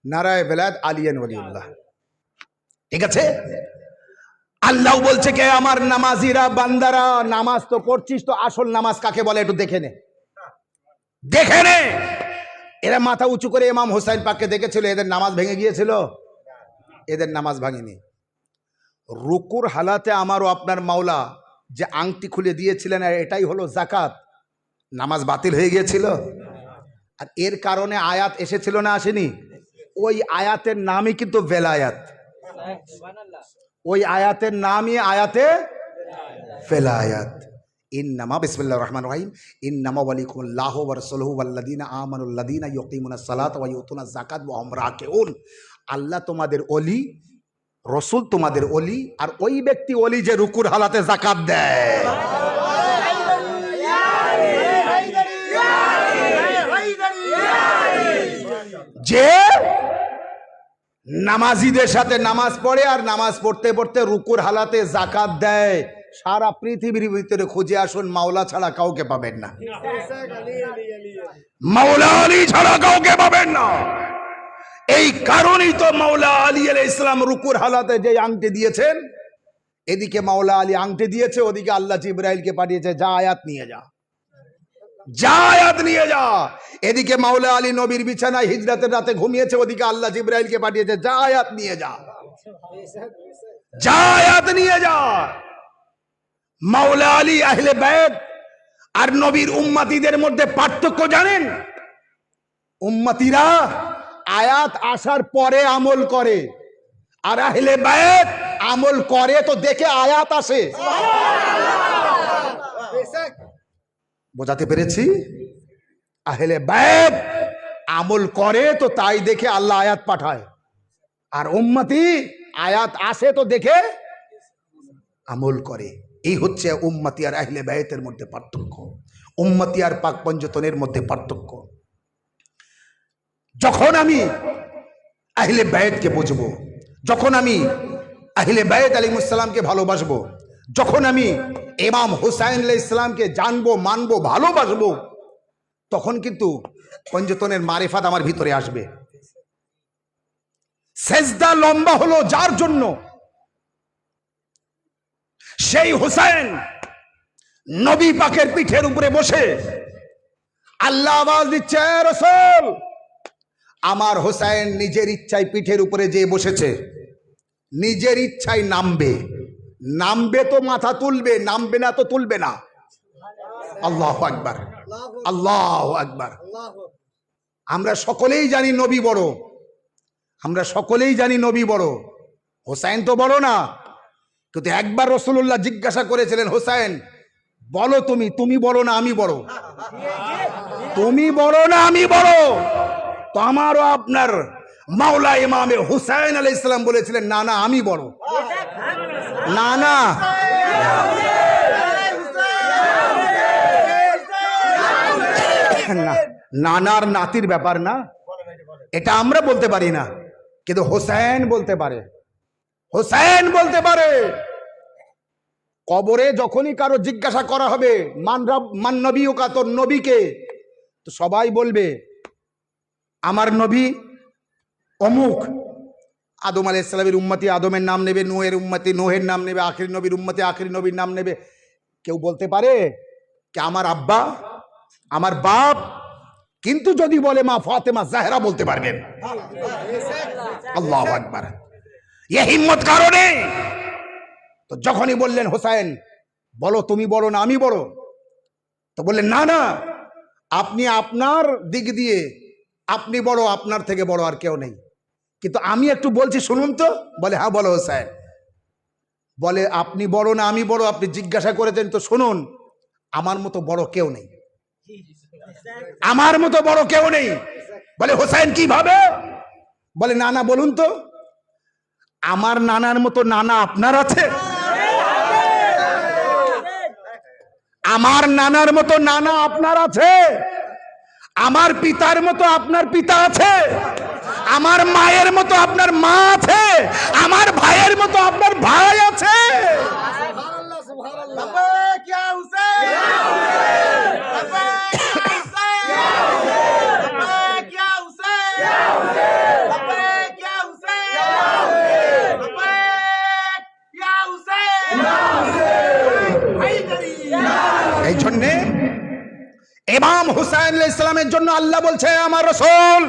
নারায়ে বেলায়েত আলিয়ান ওলিউল্লাহ। ঠিক আছে, আল্লাহ বলছে কে আমার নামাজিরা বান্দারা, নামাজ তো পড়ছিস তো আসল নামাজ কাকে বলে একটু দেখে নে, দেখে নে। এরা মাথা উঁচু করে ইমাম হোসাইন পাককে দেখেছিল, এদের নামাজ ভেঙে গিয়েছিল? এদের নামাজ ভাঙেনি। রুকুর হালাতে আমারও আপনার মাওলা যে আংটি খুলে দিয়েছিলেন, আর এটাই হলো যাকাত, নামাজ বাতিল হয়ে গিয়েছিল। আর এর কারণে আয়াত এসেছিল না আসেনি? ওই আয়াতের নামই কিন্তু বেলায়াত, ওই আয়াতের নামই আয়াতে বেলায়াত। ইন্নামা বিসমিল্লাহির রহমানির রহিম ইন্নামা ওয়ালিকুমুল্লাহু ওয়া রাসূলুহু ওয়াল্লাযীনা আমানুল্লাযীনা ইউকিমুনাস সালাতা ওয়া ইউতুনাজ যাকাত ওয়া হুম রাকিউন। আল্লাহ তোমাদের ওলি, রাসূল তোমাদের ওলি, আর ওই ব্যক্তি ওলি যে রুকুর হালাতে যাকাত দেয়। যে নামাজিদের সাথে নামাজ পড়ে আর নামাজ পড়তে পড়তে রুকুর হালাতে যাকাত দেয়, সারা পৃথিবীর ভিতরে খুঁজে আসুন, মাওলা ছাড়া কাউকে পাবেন না, মাওলা আলী ছাড়া কাউকে পাবেন না। এই কারণেই তো মাওলা আলী আলাইহিস সালাম রুকুর হালাতে যে আংটি দিয়েছেন, এদিকে মাওলা আলী আংটি দিয়েছে, ওদিকে আল্লাহ জিবরাইলকে পাঠিয়েছে, যা আয়াত নিয়ে যা, যা আয়াত নিয়ে যা। এদিকে মাওলা আলী নবীর বিছানায় হিজরতের রাতে ঘুমিয়েছে, ওদিকে আল্লাহ জিবরাইলকে পাঠিয়েছে, যা আয়াত নিয়ে যা, যা আয়াত নিয়ে যা। মাওলা আলী আহলে বাইত আর নবীর উম্মতিদের মধ্যে পার্থক্য জানেন? উম্মতিরা আয়াত আসার পরে আমল করে, আর আহলে বাইত আমল করে তো দেখে আয়াত আসে। বোঝাতে পেরেছি? আহলে বাইত আমল করে তো তাই দেখে আল্লাহ আয়াত পাঠায়, আর উম্মতি আয়াত আসে তো দেখে আমল করে। এই হচ্ছে উম্মতি আর আহলে বাইতের মধ্যে পার্থক্য, উম্মতি আর পাক পঞ্জতনের মধ্যে পার্থক্য। যখন আমি আহলে বাইতকে বুঝবো, যখন আমি আহলে বাইত আলাইহিস সালামকে ভালোবাসবো, যখন আমি ইমাম হুসাইন আলাইহিস সালামকে জানবো, মানবো, ভালোবাসবো, তখন কিন্তু পঞ্জতনের মারিফাত আমার ভিতরে আসবে। সেজদা লম্বা হলো যার জন্য, সেই হুসাইন নবী পাকের পিঠের উপরে বসে আল্লাহ আওয়াজ দিচ্ছে, রাসূল আমার হুসাইন নিজের ইচ্ছায় পিঠের উপরে যে বসেছে, নিজের ইচ্ছায় নামবে, নামবে তো মাথা তুলবে, নামবে না তো তুলবে না। আল্লাহু আকবার, আল্লাহু আকবার। আমরা সকলেই জানি নবী বড়, আমরা সকলেই জানি নবী বড়, হুসাইন তো বড় না। কিন্তু একবার রাসূলুল্লাহ জিজ্ঞাসা করেছিলেন, হুসাইন বলো তুমি বড় না আমি বড়? তুমি বড় না আমি বড়? তো আমারও আপনার মাওলা ইমামে হুসাইন আলাইহিস সালাম বলেছিলেন, না না আমি বড়। না না, নানার নাতির ব্যাপার না, এটা আমরা বলতে পারি না, কিন্তু হুসাইন বলতে পারে, হুসাইন বলতে পারে। কবরে যখনই কারো জিজ্ঞাসা করা হবে মান নবীকা, তোর নবীকে, তো সবাই বলবে আমার নবী অমুক। আদম আলাইহিস সালামের উম্মতি আদমের নাম নেবে, নূহের উম্মতি নূহের নাম নেবে, আখির নবীর উম্মতি আখির নবীর নাম নেবে। কেউ বলতে পারে কি আমার আব্বা, আমার বাপ, কিন্তু যদি বলে মা ফাতেমা জাহরা বলতে পারবেন। আল্লাহু আকবার। এই হিম্মত কারণে তো যখনই বললেন হুসাইন বলো তুমি বড় না আমি বড়, তো বললেন না না আপনি আপনার দিক দিয়ে আপনি বড়, আপনার থেকে বড় আর কেউ নেই, কিন্তু আমি একটু বলছি শুনুন তো। বলে হ্যাঁ বলো হুসাইন। বলে আপনি বড় না আমি বড়, আপনি জিজ্ঞাসা করেছেন তো শুনুন, আমার মতো বড় কেউ নেই, আমার মতো বড় কেউ নেই। বলে হুসাইন কিভাবে? বলে নানা বলুন তো, আমার নানার মতো নানা আপনার আছে? আমার নানার মতো নানা আপনার আছে? আমার পিতার মতো আপনার পিতা আছে? আমার মায়ের মতো আপনার মা আছে? আমার ভাইয়ের মতো আপনার ভাই আছে? এই জন্যে ইমাম হুসাইন আলাইহিস সালামের জন্য আল্লাহ বলছে, আমার রাসূল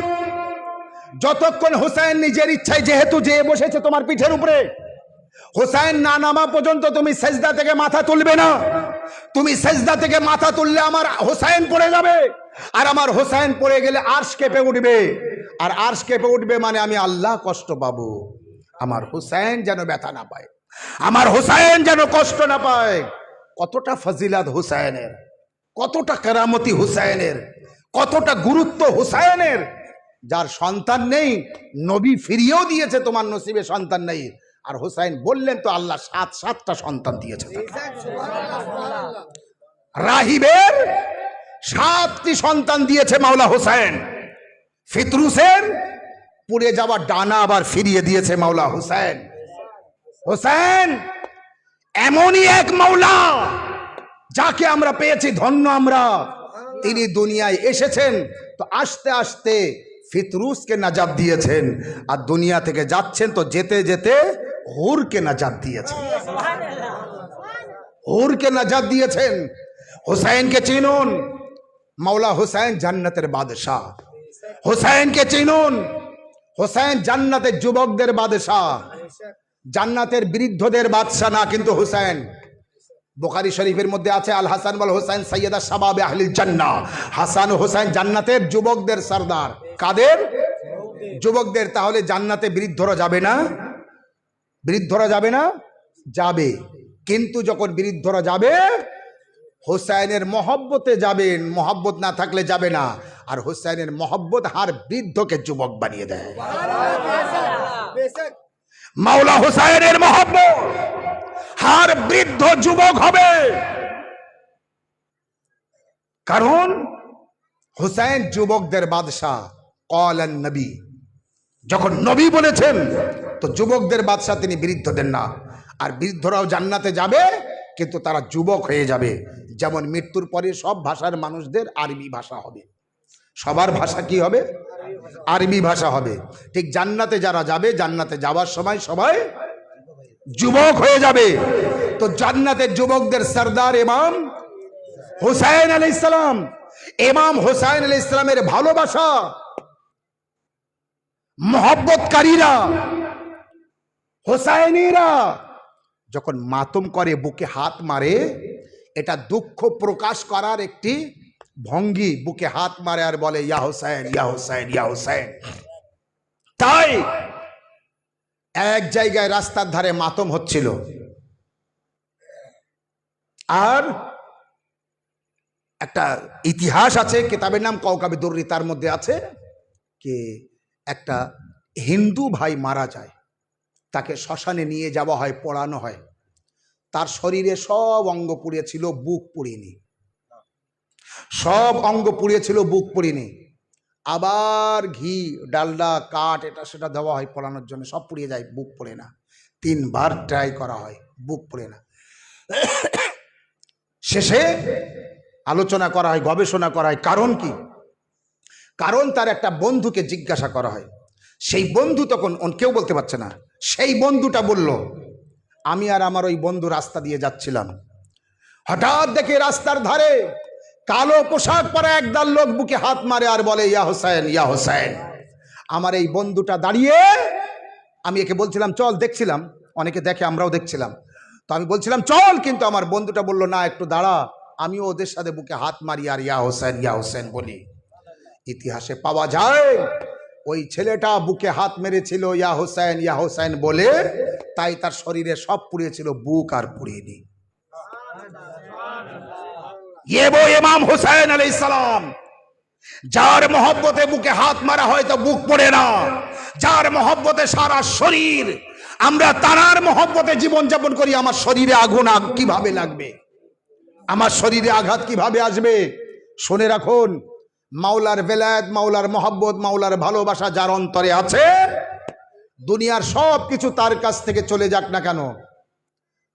যতক্ষণ হুসাইন নিজের ইচ্ছায় যেহেতু যে বসেছে তোমার পিঠের উপরে, হুসাইন না নামা পর্যন্ত তুমি সেজদা থেকে মাথা তুলবে না। তুমি সেজদা থেকে মাথা তুললে আমার হুসাইন পড়ে যাবে, আর আমার হুসাইন পড়ে গেলে আরশ কেঁপে উঠবে, আর আরশ কেঁপে উঠবে মানে আমি আল্লাহ কষ্ট পাবো। আমার হুসাইন যেন ব্যথা না পায়, আমার হুসাইন যেন কষ্ট না পায়। কতটা ফজিলাত হুসাইনের, কতটা কেরামতি হুসাইনের, কতটা গুরুত্ব হুসাইনের। যার সন্তান নেই নবী ফিরিয়েও দিয়েছে তোমার নসিবে সন্তান নেই, আর হুসাইন বললেন তো আল্লাহ সাতটা সন্তান দিয়েছে। রাহিবের 7টি সন্তান দিয়েছে মাওলা হুসাইন, ফিতরুসের পুড়ে যাওয়া ডানা আবার ফিরিয়ে দিয়েছে মাওলা হুসাইন। হুসাইন এমনই এক মাওলা যাকে আমরা পেয়েছি ধন্য আমরা। তিনি দুনিয়ায় এসেছেন তো আস্তে আস্তে ফিতরুসকে নাজাত দিয়েছেন, আর দুনিয়া থেকে যাচ্ছেন তো যেতে যেতে হুরকে নাজাত দিয়েছেন, হুরকে নাজাত দিয়েছেন। হুসাইনকে চিনুন, মাওলা হুসাইন জান্নাতের বাদশাহ। হুসাইনকে চিনুন, হুসাইন জান্নাতের যুবকদের বাদশাহ, জান্নাতের বৃদ্ধদের বাদশাহ না, কিন্তু হুসাইন। বুখারী শরীফের মধ্যে আছে আল হাসান ওয়াল হুসাইন সাইয়্যিদা শাবাবে আহলিল জান্নাহ। হাসান ও হুসাইন জান্নাতের যুবকদের সরদার। কাদের? যুবকদের। তাহলে জান্নাতে বৃদ্ধরা যাবে না? বৃদ্ধরা যাবে না? যাবে, কিন্তু যখন বৃদ্ধরা যাবে হুসাইনের মহব্বতে যাবেন, মহব্বত না থাকলে যাবে না। আর হুসাইনের মহব্বত হার বৃদ্ধকে যুবক বানিয়ে দেয়। মাওলা হুসাইনের মহব্বত হার বৃদ্ধ যুবক হবে, কারণ হুসাইন যুবকদের বাদশাহ। ক্বালান নবী, যখন নবী বলেছেন তো যুবকদের বাদশাহ তিনি, বৃদ্ধদের না। আর বৃদ্ধরাও জান্নাতে যাবে, কিন্তু তারা যুবক হয়ে যাবে। যেমন মৃত্যুর পরে সব ভাষার মানুষদের আরবি ভাষা হবে, সবার ভাষা কি হবে? আরবি ভাষা হবে। ঠিক জান্নাতে যারা যাবে, জান্নাতে যাওয়ার সময় সবাই যুবক হয়ে যাবে। তো জান্নাতের যুবকদের সরদার ইমাম হুসাইন আলাইহিস সালাম। ইমাম হুসাইন আলাইহিস সালামের ভালোবাসা, মহব্বতকারীরা, হুসাইনিরা যখন মাতম করে, বুকে হাত মারে, এটা দুঃখ প্রকাশ করার একটি ভঙ্গি। বুকে হাত মারে আর বলে ইয়া হুসাইন, ইয়া হুসাইন, ইয়া হুসাইন। তাই এক জায়গায় রাস্তার ধারে মাতম হচ্ছিল, আর একটা ইতিহাস আছে, কিতাবের নাম কওকাবে দুররি, তার মধ্যে আছে কি একটা হিন্দু ভাই মারা যায়, তাকে শ্মশানে নিয়ে যাওয়া হয়, পোড়ানো হয়। তার শরীরে সব অঙ্গ পুড়িয়েছিল, বুক পুড়িনি। সব অঙ্গ পুড়িয়েছিল, বুক পুড়িনি। আবার ঘি, ডালডা, কাঠ, এটা সেটা দেওয়া হয় পোড়ানোর জন্য, সব পুড়িয়ে যায়, বুক পুড়ে না। 3 বার ট্রাই করা হয়, বুক পুড়ে না। শেষে আলোচনা করা হয়, গবেষণা করা হয়, কারণ কি? কারণ তার একটা বন্ধুকে জিজ্ঞাসা করা হয়। সেই বন্ধু তখন কেউ বলতে পারছে না। সেই বন্ধুটা বলল, আমি আর আমার ওই বন্ধু রাস্তা দিয়ে যাচ্ছিলাম, হঠাৎ দেখে রাস্তার ধারে কালো পোশাক পরা একদল লোক বুকে হাত মারে আর বলে ইয়া হোসেন, ইয়া হোসেন। আমার এই বন্ধুটা দাঁড়িয়ে, আমি একে বলছিলাম চল, দেখছিলাম অনেকে দেখে, আমরাও দেখছিলাম, তো আমি বলছিলাম চল, কিন্তু আমার বন্ধুটা বলল না, একটু দাঁড়া, আমিও ওদের সাথে বুকে হাত মারি আর ইয়া হোসেন, ইয়া হোসেন বলি। ইতিহাসে পাওয়া যায় ওই ছেলেটা বুকে হাত মেরেছিল ইয়া হোসেন, ইয়া হোসেন বলে, তাই তার শরীরে সব পুড়িয়েছিল, বুক আর পুড়িয়েনি। ये वो इमाम हुसैन अलैहिस्सलाम, যার মহব্বতে বুকে হাত মারা হয় তো বুক পড়ে না, যার মহব্বতে সারা শরীর, আমরা তার মহব্বতে জীবন যাপন করি। আমার শরীরে আগুন কিভাবে লাগবে, আমার শরীরে আঘাত কিভাবে আসবে? শুনে রাখুন, মাওলার বেলায়েত, মাওলার মহব্বত, মাওলার ভালোবাসা যার অন্তরে আছে, দুনিয়ার সব কিছু তার কাছ থেকে চলে যাক না কেন,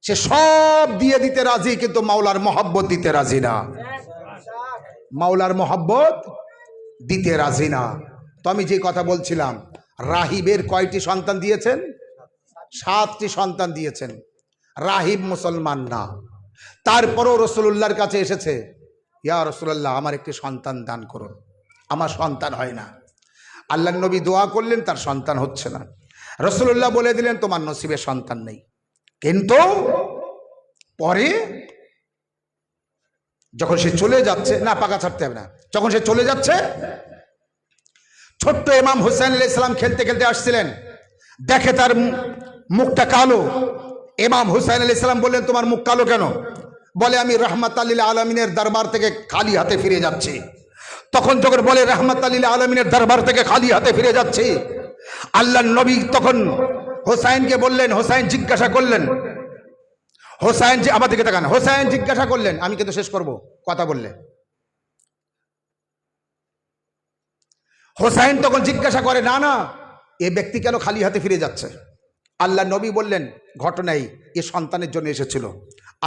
সে সব দিয়ে দিতে রাজি, কিন্তু মাওলার মহব্বত দিতে রাজি না। মাওলার মহব্বত দিতে রাজি না। তো আমি যে কথা বলছিলাম, রাহিবের কয়টি সন্তান দিয়েছেন? 7টি সন্তান দিয়েছেন। রাহিব মুসলমান না, তারপরও রাসূলুল্লাহর কাছে এসেছে, ইয়া রাসূলুল্লাহ, আমার একটি সন্তান দান করুন, আমার সন্তান হয় না। আল্লাহর নবী দোয়া করলেন, তার সন্তান হচ্ছে না। রাসূলুল্লাহ বলে দিলেন তোমার নসিবে সন্তান নেই। কিন্তু পরে যখন সে চলে যাচ্ছে, না পাকা ছাড়তে হবে না, যখন সে চলে যাচ্ছে, ছোট্ট ইমাম হুসাইন আলাইহিস সালাম খেলতে খেলতে আসছিলেন, দেখে তার মুখটা কালো। ইমাম হুসাইন আলাইহিস সালাম বললেন তোমার মুখ কালো কেন? বলে আমি রাহমাতাল লিল আলামিনের দরবার থেকে খালি হাতে ফিরে যাচ্ছি। তখন যখন বলে রাহমাতাল লিল আলামিনের দরবার থেকে খালি হাতে ফিরে যাচ্ছি, আল্লাহর নবী তখন হোসাইনকে বললেন, হোসাইন জিজ্ঞাসা করলেন, হোসাইন যে আমার দিকে তাকান, হোসাইন জিজ্ঞাসা করলেন, আমি কিন্তু শেষ করব কথা বললে। হোসাইন তখন জিজ্ঞাসা করে, না না, এ ব্যক্তি কেন খালি হাতে ফিরে যাচ্ছে? আল্লাহ নবী বললেন, ঘটনাই এ সন্তানের জন্য এসেছিল।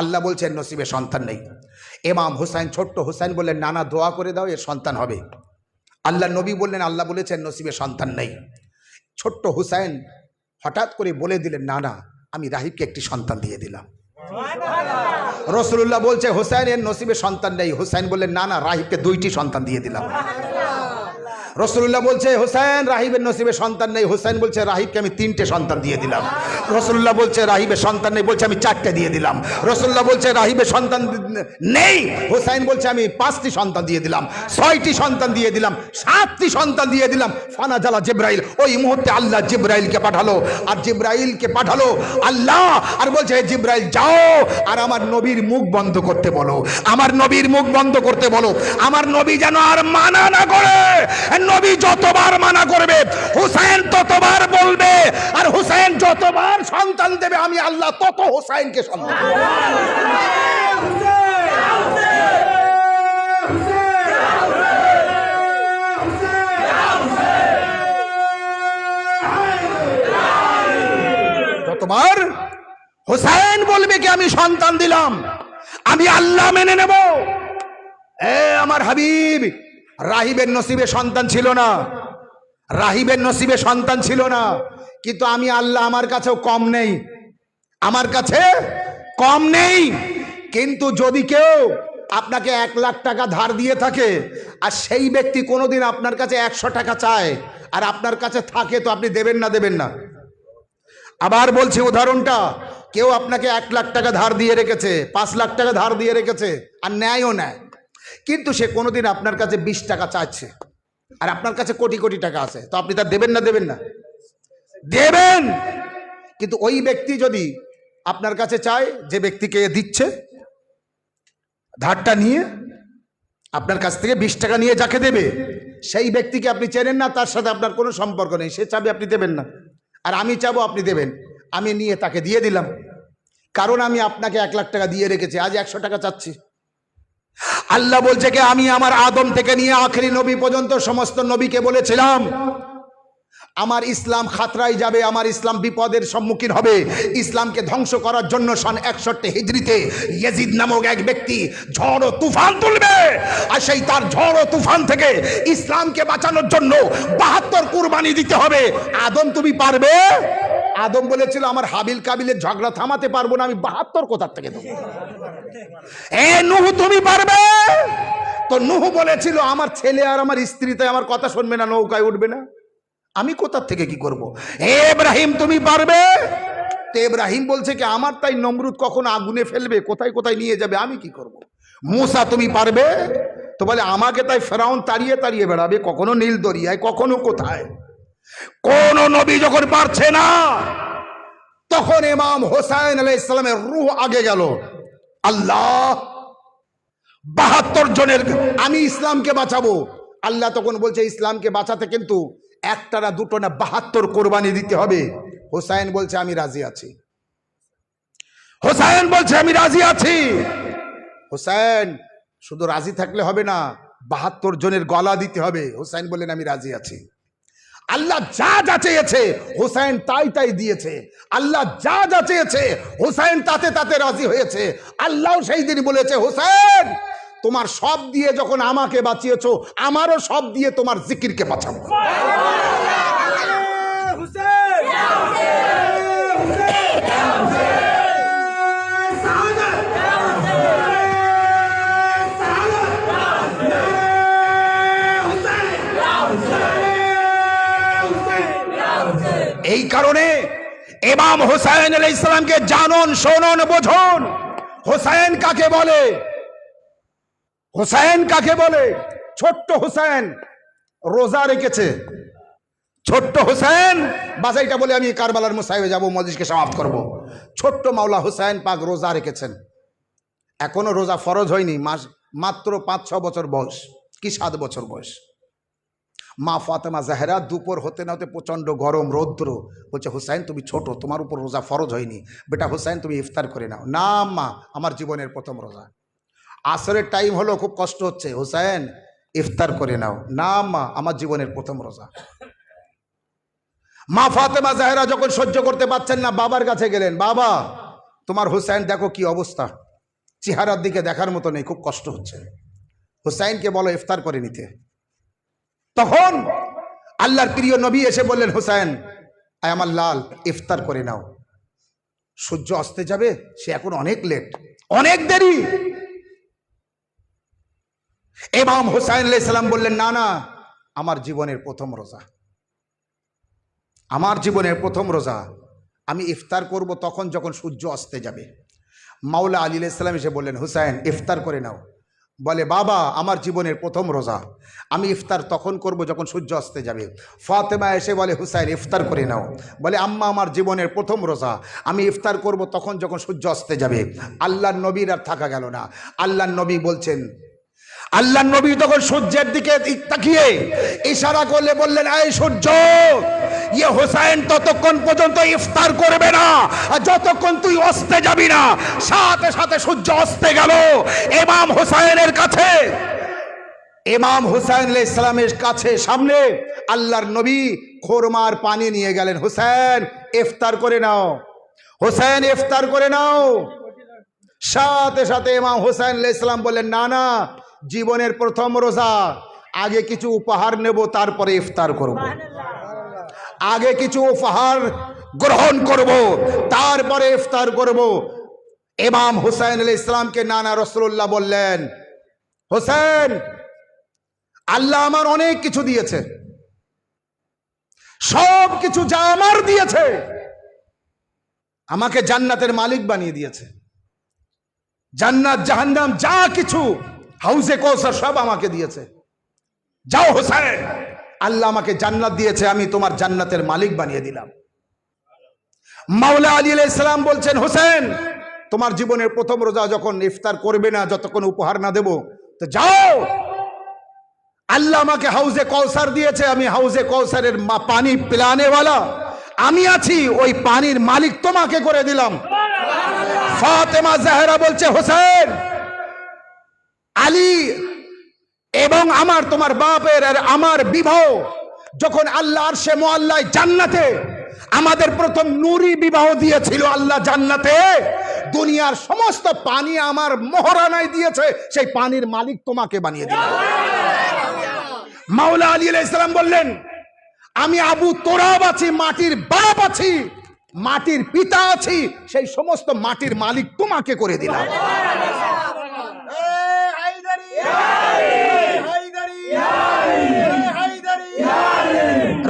আল্লাহ বলছেন নসিবে সন্তান নেই। ইমাম হুসাইন, ছোট্ট হুসাইন বললেন, না না, দোয়া করে দাও, এর সন্তান হবে। আল্লাহ নবী বললেন, আল্লাহ বলেছেন নসিবে সন্তান নেই। ছোট্ট হুসাইন হঠাৎ করে বলে দিলেন, না না, আমি রাহিবকে একটি সন্তান দিয়ে দিলাম। রাসূলুল্লাহ বলছে হুসাইন এর নসিবে সন্তান নেই। হুসাইন বললেন, না না, রাহিবকে 2টি সন্তান দিয়ে দিলাম। রাসূলুল্লাহ বলছে হুসাইন রাহিবের নসিবে সন্তান নেই। হুসাইন বলছে রাহিবকে আমি 3টে সন্তান দিয়ে দিলাম। রাসূলুল্লাহ বলছে রাহিবের সন্তান নেই, বলছে আমি 4টে দিয়ে দিলাম। রাসূলুল্লাহ বলছে রাহিবের সন্তান নেই, হুসাইন বলছে আমি 5টি সন্তান দিয়ে দিলাম, 6টি সন্তান দিয়ে দিলাম, 7টি সন্তান দিয়ে দিলাম। ফানা জালা জিবরাইল, ওই মুহূর্তে আল্লাহ জিবরাইলকে পাঠালো, আর জিবরাইলকে পাঠালো আল্লাহ, আর বলছে হে জিবরাইল যাও আর আমার নবীর মুখ বন্ধ করতে বলো, আমার নবীর মুখ বন্ধ করতে বলো, আমার নবী যেন আর মানা না করে। নবী যতবার মানা করবে হুসাইন ততবার বলবে, আর হুসাইন যতবার সন্তান দেবে আমি আল্লাহ তত হুসাইনকে সন্তান দেব। যতবার হুসাইন বলবে কি আমি সন্তান দিলাম, আমি আল্লাহ মেনে নেব। এ আমার হাবিব, রাহিবের নসিবে সন্তান ছিল না, রাহিবের নসিবে সন্তান ছিল না, কিন্তু আমি আল্লাহ আমার কাছেও কম নেই, আমার কাছে কম নেই। কিন্তু যদি কেউ আপনাকে 1 লাখ টাকা ধার দিয়ে থাকে আর সেই ব্যক্তি কোনোদিন আপনার কাছে 100 টাকা চায় আর আপনার কাছে থাকে, তো আপনি দেবেন না দেবেন না? আবার বলছি উদাহরণটা, কেউ আপনাকে 1 লাখ টাকা ধার দিয়ে রেখেছে, 5 লাখ টাকা ধার দিয়ে রেখেছে আর ন্যায়ও নেয়, কিন্তু সে কোনোদিন আপনার কাছে 20 টাকা চাইছে আর আপনার কাছে কোটি কোটি টাকা আছে, তো আপনি তার দেবেন না দেবেন না? দেবেন। কিন্তু ওই ব্যক্তি যদি আপনার কাছে চায়, যে ব্যক্তিকে দিচ্ছে ধারটা নিয়ে আপনার কাছ থেকে 20 টাকা নিয়ে যাকে দেবে, সেই ব্যক্তিকে আপনি চেনেন না, তার সাথে আপনার কোনো সম্পর্ক নেই, সে চাবে আপনি দেবেন না, আর আমি চাবো আপনি দেবেন, আমি নিয়ে তাকে দিয়ে দিলাম, কারণ আমি আপনাকে 1 লাখ টাকা দিয়ে রেখেছি, আজ 100 টাকা চাচ্ছি। আল্লাহ বলছে কি, আমি আমার আদম থেকে নিয়ে আখেরি নবী পর্যন্ত সমস্ত নবীকে বলেছিলাম আমার ইসলাম খাতরায় যাবে, আমার ইসলাম বিপদের সম্মুখীন হবে। ইসলামকে ধ্বংস করার জন্য সন 61 হিজরিতে ইয়াজিদ নামক এক ব্যক্তি ঝড় ও তুফান তুলবে, আর সেই তার ঝড় ও তুফান থেকে ইসলামকে বাঁচানোর জন্য 72 কুরবানি দিতে হবে। আদম তুমি পারবে? আদম বলেছিল আমার হাবিল কাবিলের ঝগড়া থামাতে পারবো না, আমি 72 কোথার থেকে দেবো। নূহ তুমি পারবে? তো নূহ বলেছিল আমার ছেলে আর আমার স্ত্রীতে আমার কথা শুনবে না, নৌকায় উঠবে না, আমি কোথা থেকে কি করব। ইব্রাহিম তুমি পারবে? তো ইব্রাহিম বলছে কি আমার তাই নমরুদ কখনো আগুনে ফেলবে, কোথায় কোথায় নিয়ে যাবে, আমি কি করব। মুসা তুমি পারবে? তো বলে আমাকে তাই ফেরাউন তাড়িয়ে তাড়িয়ে বেড়াবে, কখনো নীল দরিয়ায়, কখনো কোথায়। কোন নবী যখন পারছে না, তখন ইমাম হোসেন আলাইহিস সালামের রূহ আগে গেল। আল্লাহ 72 জনের আমি ইসলামকে বাঁচাবো। আল্লাহ তখন বলছে ইসলামকে বাঁচাতে কিন্তু 1টা না 2টো না 72 কোরবানি দিতে হবে। হোসেন বলছে আমি রাজি আছি, হোসেন বলছে আমি রাজি আছি। হোসেন শুধু রাজি থাকলে হবে না, 72 জনের গলা দিতে হবে। হোসেন বললেন আমি রাজি আছি। আল্লাহ যা যা চেয়েছে হোসেন তাই তাই দিয়েছে, আল্লাহ যা যা চেয়েছে হোসেন তাতে তাতে রাজি হয়েছে। আল্লাহ সেই দিন বলেছে হোসেন তোমার সব দিয়ে যখন আমাকে বাঁচিয়েছো, আমারও সব দিয়ে তোমার জিকিরকে বাঁচাবো। এই কারণে ইমাম হোসেন আলাইহিস সালামকে জানুন, শুনুন, বুঝুন। হোসেন কাকে বলে? হোসেন কাকে বলে? ছোট্ট হোসেন রোজা রেখেছে, ছোট্ট হোসেন বাজাইটা বলে আমি কারবালার মুসাইবে যাব, মজলিসকে সমাপ্ত করব। ছোট্ট মাওলা হোসেন পাক রোজা রেখেছেন, এখনো রোজা ফরজ হয়নি, মাত্র 5-6 বছর বয়স কি 7 বছর বয়স। মা ফাতেমা জাহরা দুপুর হতে না হতে প্রচণ্ড গরম রৌদ্র, বলছে হুসাইন তুমি ছোট, তোমার উপর রোজা ফরজ হয়নি, বেটা হুসাইন তুমি ইফতার করে নাও। না মা, আমার জীবনের প্রথম রোজা, আসরের টাইম হলো, খুব কষ্ট হচ্ছে, হুসাইন ইফতার করে নাও। না মা, আমার জীবনের প্রথম রোজা। মা ফাতেমা জাহরা যখন সহ্য করতে পারছেন না, বাবার কাছে গেলেন, বাবা তোমার হুসাইন দেখো কি অবস্থা, চেহারার দিকে দেখার মতো নেই, খুব কষ্ট হচ্ছে, হুসাইনকে বলো ইফতার করে নিতে। তখন আল্লাহর প্রিয় নবী এসে বললেন হুসাইন আয় আমার লাল, ইফতার করে নাও, সূর্য অস্তে যাবে, সে এখন অনেক লেট, অনেক দেরি। ইমাম হুসাইন আলাইহিস সালাম বললেন না না, আমার জীবনের প্রথম রোজা, আমার জীবনের প্রথম রোজা, আমি ইফতার করব তখন যখন সূর্য অস্তে যাবে। মাওলা আলী আলাইহিস সালাম এসে বললেন হুসাইন ইফতার করে নাও। বলে বাবা আমার জীবনের প্রথম রোজা, আমি ইফতার তখন করব যখন সূর্য অস্তে যাবে। ফাতেমা এসে বলে হুসাইন ইফতার করে নাও। বলে আম্মা আমার জীবনের প্রথম রোজা, আমি ইফতার করব তখন যখন সূর্য অস্তে যাবে। আল্লাহর নবীর আর থাকা গেল না, আল্লাহর নবী বলছেন, আল্লাহর নবী তখন সূর্যের দিকে তাকিয়ে ইশারা করলে বললেন এই সূর্য, ইয়ে হুসাইন ততক্ষণ পর্যন্ত ইফতার করবে না যতক্ষণ তুই অস্তে যাবি না। সাথে সাথে সূর্য অস্তে গেল। ইমাম হুসাইনের কাছে, ইমাম হুসাইন আলাইহিস সালামের কাছে সামনে আল্লাহর নবী খোরমার পানি নিয়ে গেলেন, হুসাইন ইফতার করে নাও, হুসাইন ইফতার করে নাও। সাথে সাথে ইমাম হুসাইন আলাইহিস সালাম বললেন না না, জীবনের প্রথম রোজা, আগে কিছু উপহার নেব তারপরে ইফতার করব। আগে কিছু উপহার গ্রহণ করব, তারপরে ইফতার করব। ইমাম হুসাইন আলাইহিস সালামকে নানা রাসূলুল্লাহ বললেন, হোসেন, আল্লাহ আমার অনেক কিছু দিয়েছে, সব কিছু যা আমার দিয়েছে, আমাকে জান্নাতের মালিক বানিয়ে দিয়েছে। জান্নাত জাহান্নাম যা কিছু, হাউজে কৌসার সব আমাকে দিয়েছে। যাও হোসেন, আল্লাহ আমাকে জান্নাত দিয়েছে, আমি তোমার জান্নাতের মালিক বানিয়ে দিলাম। মাওলা আলী আলাইহিস সালাম বলছেন, হোসেন, তোমার জীবনের প্রথম রোজা যখন ইফতার করবে না, যতক্ষণ উপহার না দেব, তো যাও, আল্লাহ আমাকে হাউজে কৌসার দিয়েছে, আমি হাউজে কৌসারের পানি পিলানেওয়ালা আমি আছি, ওই পানির মালিক তোমাকে করে দিলাম। ফাতেমা জাহরা বলছে, হোসেন, আলী এবং আমার তোমার বাপের আর আমার বিবাহ যখন আল্লাহ আরশে মুআল্লায় জান্নাতে আমাদের প্রথম নূরি বিবাহ দিয়েছিল আল্লাহ জান্নাতে, দুনিয়ার সমস্ত পানি আমার মোহরানায় দিয়েছে, সেই পানির মালিক তোমাকে বানিয়ে দিল। মাওলা আলী আলাইহিস সালাম বললেন, আমি আবু তোরাব আছি, মাটির বাপ আছি, মাটির পিতা আছি, সেই সমস্ত মাটির মালিক তোমাকে করে দিলাম।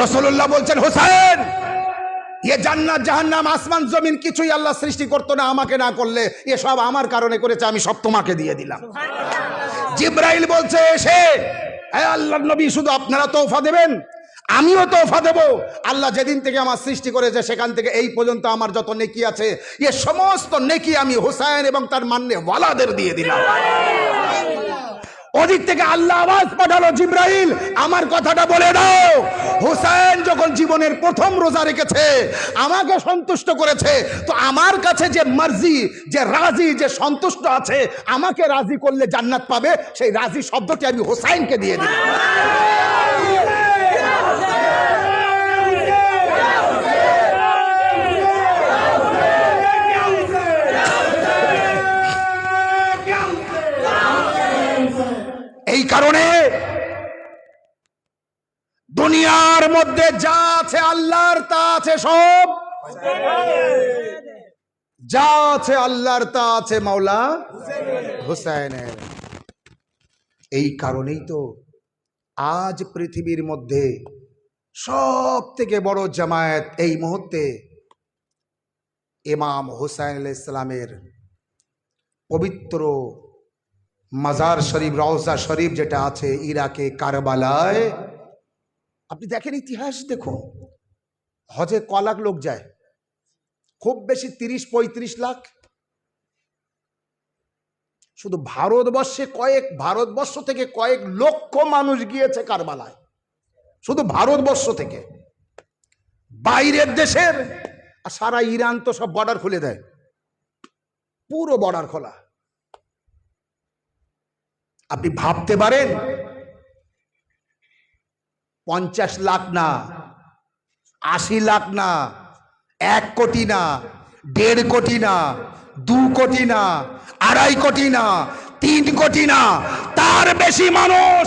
রাসূলুল্লাহ বলছেন, হোসেন, ये জান্নাত জাহান্নাম আসমান জমিন কিছুই আল্লাহ সৃষ্টি করতো না আমাকে না করলে, এ সব আমার কারণে করেছে, আমি সব তোমাকে দিয়ে দিলাম। জিবরাইল বলছে এসে, হে আল্লাহর নবী, শুধু আপনারা তোফা দেবেন, আমিও তোফা দেব। আল্লাহ যেদিন থেকে আমার সৃষ্টি করেছে সেখান থেকে এই পর্যন্ত আমার যত নেকি আছে, এ সমস্ত নেকি আমি হুসাইন এবং তার মান্নে ওয়ালাদের দিয়ে দিলাম। ওদিক থেকে আল্লাহ আওয়াজ পাঠালো, জিবরাইল, আমার কথাটা বলে দাও, হুসাইন যখন জীবনের প্রথম রোজা রেখেছে, আমাকে সন্তুষ্ট করেছে, তো আমার কাছে যে মার্জি, যে রাজি, যে সন্তুষ্ট আছে, আমাকে রাজি করলে জান্নাত পাবে, সেই রাজি শব্দটি আমি হুসাইনকে দিয়ে দিলাম। এই কারণে দুনিয়ার মধ্যে যা আছে আল্লাহর, তা আছে সব, যা আছে আল্লাহর, তা আছে মাওলা হুসাইনের। এই কারণেই তো আজ পৃথিবীর মধ্যে সব থেকে বড় জামায়াত এই মুহূর্তে ইমাম হুসাইন আলাইহিস সালামের পবিত্র মাজার শরীফ, রওজা শরীফ যেটা আছে ইরাকে কারবালায়। আপনি দেখেন, ইতিহাস দেখুন, হজে ক লাখ লোক যায়? খুব বেশি 30-35 লাখ। শুধু ভারতবর্ষ থেকে কয়েক লক্ষ মানুষ গিয়েছে কারবালায়, শুধু ভারতবর্ষ থেকে। বাইরের দেশের আর সারা ইরান তো সব বর্ডার খুলে দেয়, পুরো বর্ডার খোলা। আপনি ভাবতে পারেন 50 লাখ না, 80 লাখ না, 1 কোটি না, 1.5 কোটি না, 2 কোটি না, 2.5 কোটি না, 3 কোটি না, তার বেশি মানুষ।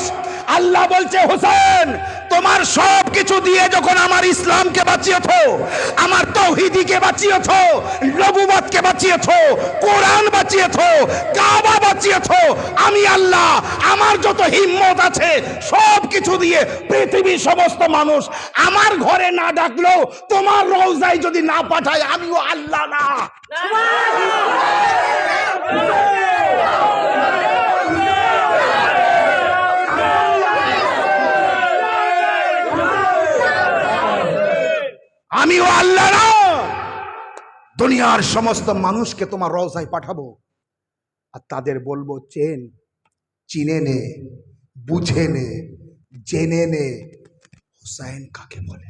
আল্লাহ বলছে, হোসেন, তোমার সব কিছু দিয়ে যখন আমার ইসলামকে বাঁচিয়েছো, আমার তাওহীদকে বাঁচিয়েছো, নবুয়তকে বাঁচিয়েছো, কোরআন বাঁচিয়েছো, কাবা বাঁচিয়েছো, আমি আল্লাহ আমার যত হিম্মত আছে সব কিছু দিয়ে পৃথিবীর সমস্ত মানুষ আমার ঘরে না ডাকলেও, তোমার রওজায় যদি না পাঠায়, আমিও আল্লাহ না। আমিও আল্লাহ না। দুনিয়ার সমস্ত মানুষকে তোমার রওজায় পাঠাবো, আর তাদের বলবো, চিনে নে, বুঝে নে, জেনে নে হুসাইন কাকে বলে,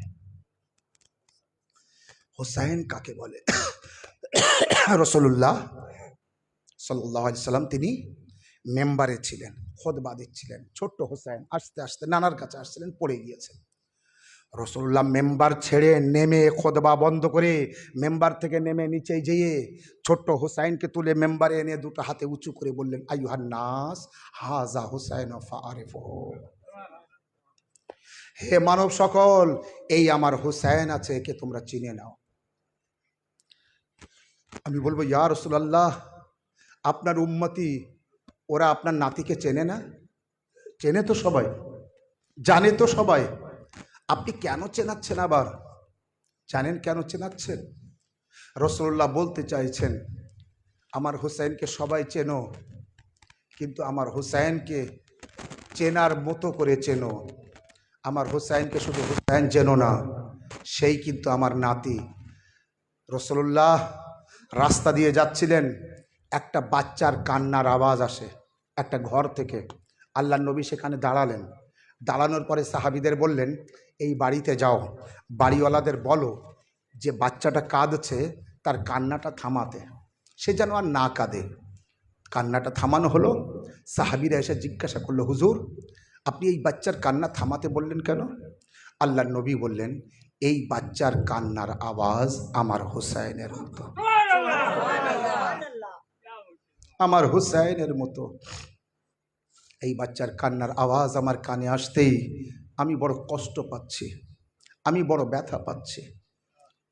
হুসাইন কাকে বলে। রাসূলুল্লাহ সাল্লাল্লাহু আলাইহি সাল্লাম তিনি মেম্বারে ছিলেন, খুতবা দিচ্ছিলেন। ছোট্ট হুসাইন আস্তে আস্তে নানার কাছে আসছিলেন, পড়ে গিয়েছেন। রাসূলুল্লাহ মেম্বার ছেড়ে নেমে, খুতবা বন্ধ করে মেম্বার থেকে নেমে নিচে যেয়ে ছোট্ট হুসাইনকে তুলে মেম্বারে এনে দুটো হাতে উঁচু করে বললেন, আইয়ুহান নাস হাযা হুসাইন ফাআরিফুহু। হে মানব সকল, এই আমার হুসাইন আছে, একে তোমরা চিনে নাও। আমি বলবো, ইয়া রাসূলুল্লাহ, আপনার উম্মতি ওরা আপনার নাতিকে চেনে না? চেনে তো সবাই, জানে তো সবাই, আপনি কেন চেনাচ্ছেন? আবার জানেন কেন চেনাচ্ছেন? রাসূলুল্লাহ বলতে চাইছেন, আমার হুসাইনকে সবাই চেনো, কিন্তু আমার হুসাইনকে চেনার মতো করে চেনো। আমার হুসাইনকে শুধু হুসাইন চেনো না, সেই কিন্তু আমার নাতি। রাসূলুল্লাহ রাস্তা দিয়ে যাচ্ছিলেন, একটা বাচ্চার কান্নার আওয়াজ আসে একটা ঘর থেকে। আল্লাহর নবী সেখানে দাঁড়ালেন। দাঁড়ানোর পরে সাহাবীদের বললেন, এই বাড়িতে যাও, বাড়িওয়ালাদের বলো যে বাচ্চাটা কাঁদছে, তার কান্নাটা থামাতে, সে যেন আর না কাঁদে। কান্নাটা থামানো হলো। সাহাবীরা এসে জিজ্ঞাসা করলো, হুজুর আপনি এই বাচ্চার কান্না থামাতে বললেন কেন? আল্লাহর নবী বললেন, এই বাচ্চার কান্নার আওয়াজ আমার হুসাইনের মতো, আমার হুসাইনের মতো। এই বাচ্চার কান্নার আওয়াজ আমার কানে আসতেই আমি বড় কষ্ট পাচ্ছি, আমি বড় ব্যথা পাচ্ছি,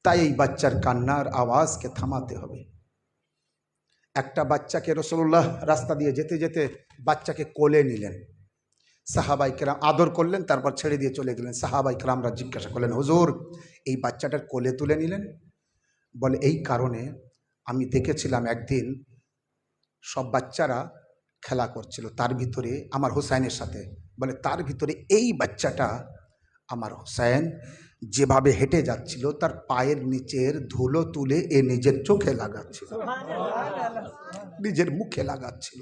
তাই এই বাচ্চার কান্নার আওয়াজকে থামাতে হবে। একটা বাচ্চাকে রাসূলুল্লাহ রাস্তা দিয়ে যেতে যেতে বাচ্চাকে কোলে নিলেন। সাহাবাই কেরাম আদর করলেন, তারপর ছেড়ে দিয়ে চলে গেলেন। সাহাবাই কেরামরা জিজ্ঞাসা করলেন, হুজুর এই বাচ্চাটার কোলে তুলে নিলেন? বলে, এই কারণে আমি দেখেছিলাম একদিন সব বাচ্চারা খেলা করছিল, তার ভিতরে আমার হুসাইনের সাথে, বলে তার ভিতরে এই বাচ্চাটা আমার হুসাইন যেভাবে হেঁটে যাচ্ছিল, তার পায়ের নিচের ধুলো তুলে এ নিজের চোখে লাগাচ্ছিল, নিজের মুখে লাগাচ্ছিল।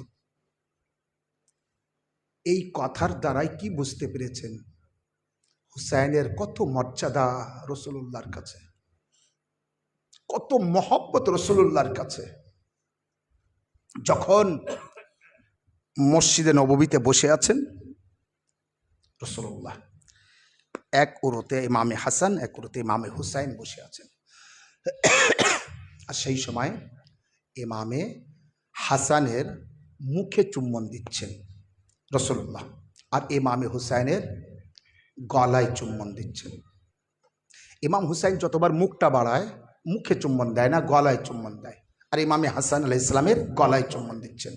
এই কথার দ্বারাই কি বুঝতে পেরেছেন? হুসাইনের কত মর্যাদা রাসূলুল্লাহর কাছে, কত মহব্বত রাসূলুল্লাহর কাছে। যখন মসজিদে নববীতে বসে আছেন রাসূলুল্লাহ, এক উরুতে ইমামে হাসান, এক উরুতে ইমামে হুসাইন বসে আছেন। আর সেই সময় ইমামে হাসানের মুখে চুম্বন দিচ্ছেন রাসূলুল্লাহ, আর ইমামে হুসাইনের গলায় চুম্বন দিচ্ছেন। ইমাম হুসাইন যতবার মুখটা বাড়ায়, মুখে চুম্বন দেয় না, গলায় চুম্বন দেয়, আর ইমামে হাসান আলাইহিস সালামের গলায় চুম্বন দিচ্ছেন।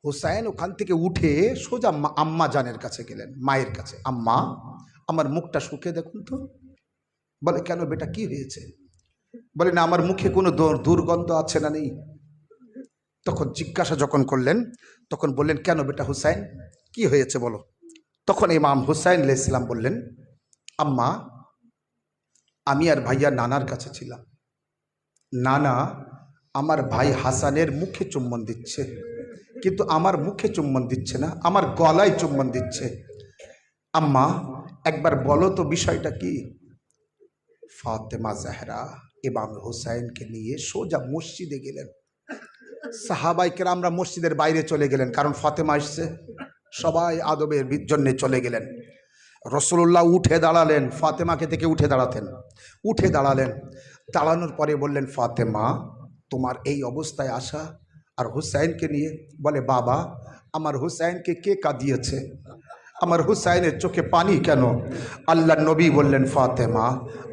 হুসাইন ওখান থেকে উঠে সোজা আম্মা জানের কাছে গেলেন, মায়ের কাছে। আম্মা, আমার মুখটা শুকে দেখুন তো। বলে, কেন বেটা, কি হয়েছে? বলে, না আমার মুখে কোনো দুর্গন্ধ আছে না নেই? তখন জিজ্ঞাসা যখন করলেন, তখন বললেন, কেন বেটা হুসাইন, কি হয়েছে বলো। তখন ইমাম হুসাইন আলাইহিস সালাম বললেন, আম্মা, আমি আর ভাইয়া নানার কাছে ছিলাম, নানা আমার ভাই হাসানের মুখে চুম্বন দিচ্ছে, কিন্তু আমার মুখে চুম্বন দিচ্ছে না, আমার গলায় চুম্বন দিচ্ছে। আম্মা একবার বলো তো বিষয়টা কি। ফাতেমা জাহরা ইমাম হুসাইনকে নিয়ে সোজা মসজিদে গেলেন। সাহাবাই কেরামরা মসজিদের বাইরে চলে গেলেন, কারণ ফাতেমা এসছে, সবাই আদবের জন্যে চলে গেলেন। রাসূলুল্লাহ উঠে দাঁড়ালেন, ফাতেমাকে থেকে উঠে দাঁড়াতেন, উঠে দাঁড়ালেন। দাঁড়ানোর পরে বললেন, ফাতেমা তোমার এই অবস্থায় আসা আর হুসাইনকে নিয়ে? বলে, বাবা আমার হুসাইনকে কে কাঁদিয়েছে? আমার হুসাইনের চোখে পানি কেন? আল্লাহর নবী বললেন, ফাতেমা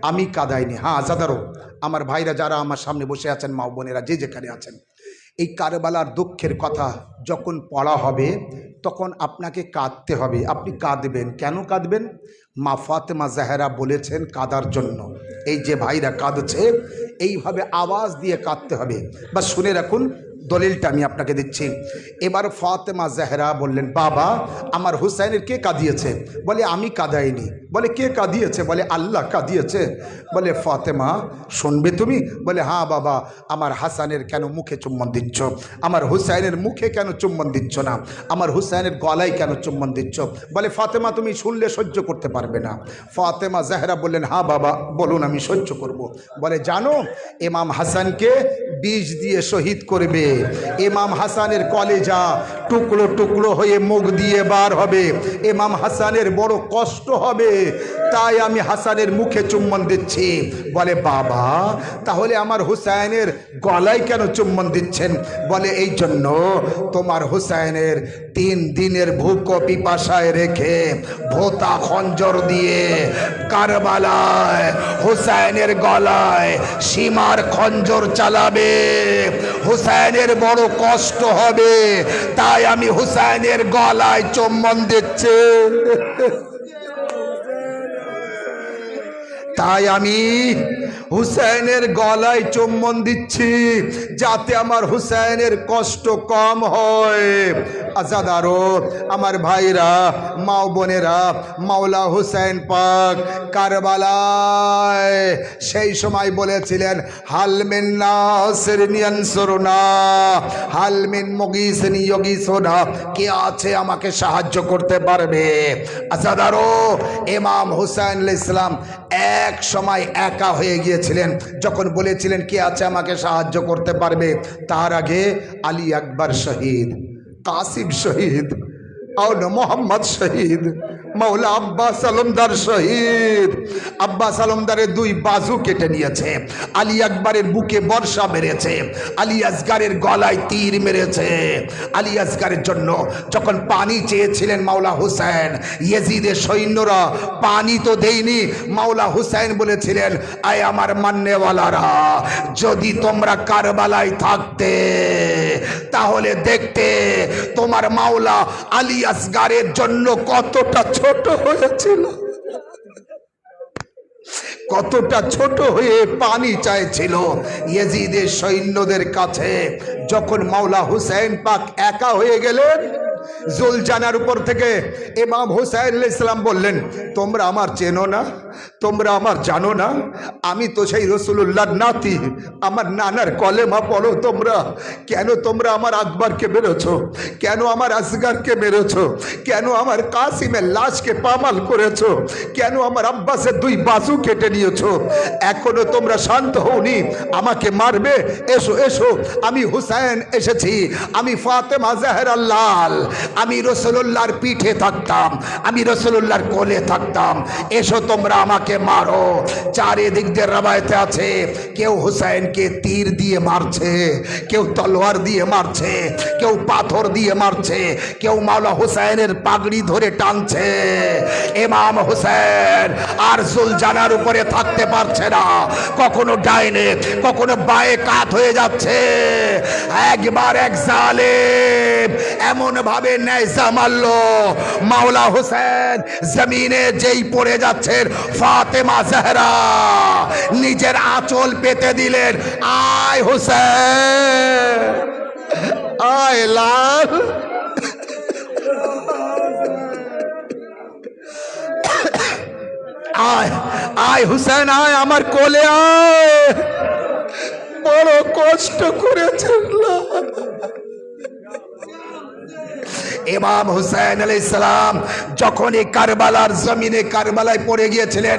আমি কাঁদাইনি। হ্যাঁ আজাদারও আমার ভাইরা যারা আমার সামনে বসে আছেন, মা বোনেরা যে যেখানে আছেন, এই কারবালার দুঃখের কথা যখন পড়া হবে তখন আপনাকে কাঁদতে হবে। আপনি কাঁদবেন, কেন কাঁদবেন? মা ফাতেমা জাহরা বলেছেন কাঁদার জন্য। এই যে ভাইরা কাঁদছে, এইভাবে আওয়াজ দিয়ে কাঁদতে হবে। বা শুনে রাখুন, দলিলটা আমি আপনাকে দিচ্ছি। এবার ফাতেমা জাহরা বললেন, বাবা আমার হুসাইনের কে কাঁদিয়েছে? বলে, আমি কাঁদাইনি। বলে, কে কাঁদিয়েছে? বলে, আল্লাহ কাঁদিয়েছে। বলে, ফাতেমা শুনবে তুমি? বলে, হ্যাঁ বাবা। আমার হাসানের কেন মুখে চুম্বন দিচ্ছ? আমার হুসাইনের মুখে কেন চুম্বন দিচ্ছ না? আমার হুসাইনের গলায় কেন চুম্বন দিচ্ছ? বলে, ফাতেমা তুমি শুনলে সহ্য করতে পারবে না। ফাতেমা জাহরা বললেন, হ্যাঁ বাবা বলুন, আমি সহ্য করব। বলে, জানো ইমাম হাসানকে বিষ দিয়ে শহীদ করবে, ইমাম হাসানের কলেজা টুকরো টুকরো হয়ে মুখ দিয়ে বার হবে, ইমাম হাসানের বড় কষ্ট হবে, তাই আমি হাসানের মুখে চুম্বন দিচ্ছি। বলে বাবা, তাহলে আমার হুসাইনের গলায় কেন চুম্বন দিচ্ছেন? বলে এই জন্য, তোমার হুসাইনের 3 দিনের ভুক পিপাসায় রেখে ভোতা খঞ্জর দিয়ে কারবালায় হুসাইনের গলায় সীমার খঞ্জর চালাবে, হুসাইনের বড় কষ্ট হবে, তাই আমি হুসাইনের গলায় চুম্বন দিচ্ছি। তাই আমি হুসাইনের গলায় চুম্বন দিচ্ছি যাতে আমার হুসাইনের কষ্ট কম হয়। আজাদারো, আমার ভাইরা, মাও বোনেরা, মাওলা হুসাইন পাক কারবালায় সেই সময় বলেছিলেন, হালমিন নাসিরিন ইয়ানসুরনা, হালমিন মুগীসিন ইউগীসুনা, কে আছে আমাকে সাহায্য করতে পারবে? আজাদারো, ইমাম হুসাইন আলাইহিস সালাম এক সময় একা হয়ে গিয়েছিলেন। যখন বলেছিলেন কে আছে আমাকে সাহায্য করতে পারবে, তার আগে আলী আকবর শহীদ, কাসিম শহীদ, और मोहम्मद शहीद, मौला अब्बास आलमदार शहीद। अब्बास आलमदारेर 2 बाजू केटे निয়েছে, আলী আকবরের বুকে বর্ষা মেরেছে, আলী আসগরের গলায় তীর মেরেছে। আলী আসগরের জন্য যখন পানি চেয়েছিলেন মাওলা হুসাইন, ইয়েজিদের সৈন্যরা পানি তো দেয়নি, মাওলা হুসাইন বলেছিলেন, আয় আমার মান্যওয়ালারা, যদি তোমরা কারবালায় থাকতে তাহলে দেখতে তোমার মাওলা আলী আসগরের জন্য কতটা ছোট হয়েছিল, কতটা ছোট হয়ে পানি চাইছিল ইয়েজিদের সৈন্যদের কাছে। যখন মাওলা হুসাইন পাক একা হয়ে গেলেন, জুলজানার উপর থেকে ইমাম হুসাইন আলাইহিস সালাম বললেন, তোমরা আমার চেনো না, তোমরা আমার জানো না, আমি তো সেই রাসূলুল্লাহর নাতি, আমার নানার কলেমা পড়ো তোমরা। কেন তোমরা আমার আকবরকে মেরেছো? কেন আমার আসগরকে মেরেছো? কেন আমার কাসিমের লাশকে পামাল করেছো? কেন আমার আব্বাসের 2 বাজু কেটে নিয়েছো? এখনো তোমরা শান্ত হওনি, আমাকে মারবে? এসো এসো, আমি হুসাইন এসেছি, আমি ফাতেমা জাহরার লাল, আমি রাসূলুল্লাহর পিঠে থাকতাম, আমি রাসূলুল্লাহর কোলে থাকতাম, এসো তোমরা আমাকে মারো। চারিদিক দিয়ে রবায়েতে আছে, কেউ হুসাইনকে তীর দিয়ে মারছে, কেউ তলোয়ার দিয়ে মারছে, কেউ পাথর দিয়ে মারছে, কেউ মাওলা হুসাইনের পাগড়ি ধরে টানছে। ইমাম হুসাইন আর জুলজানার উপরে থাকতে পারছে না, কখনো ডাইনে কখনো বায়ে কাত হয়ে যাচ্ছে। একবার এক জালেম এমন ভাবে নেজা মারলো, মাওলা হুসাইন জমিনে যেই পড়ে যাচ্ছেন, ফাতেমা জাহরা নিজের আঁচল পেতে দিলেন, আয় হুসাইন, আয় লাল, আয় আয় হুসাইন, আয় আমার কোলে আয়, বড় কষ্ট করেছেন। ইমাম হুসাইন আলাইহিস সালাম যখন এই কারবালার জমিনে কারবালায় পড়ে গিয়েছিলেন,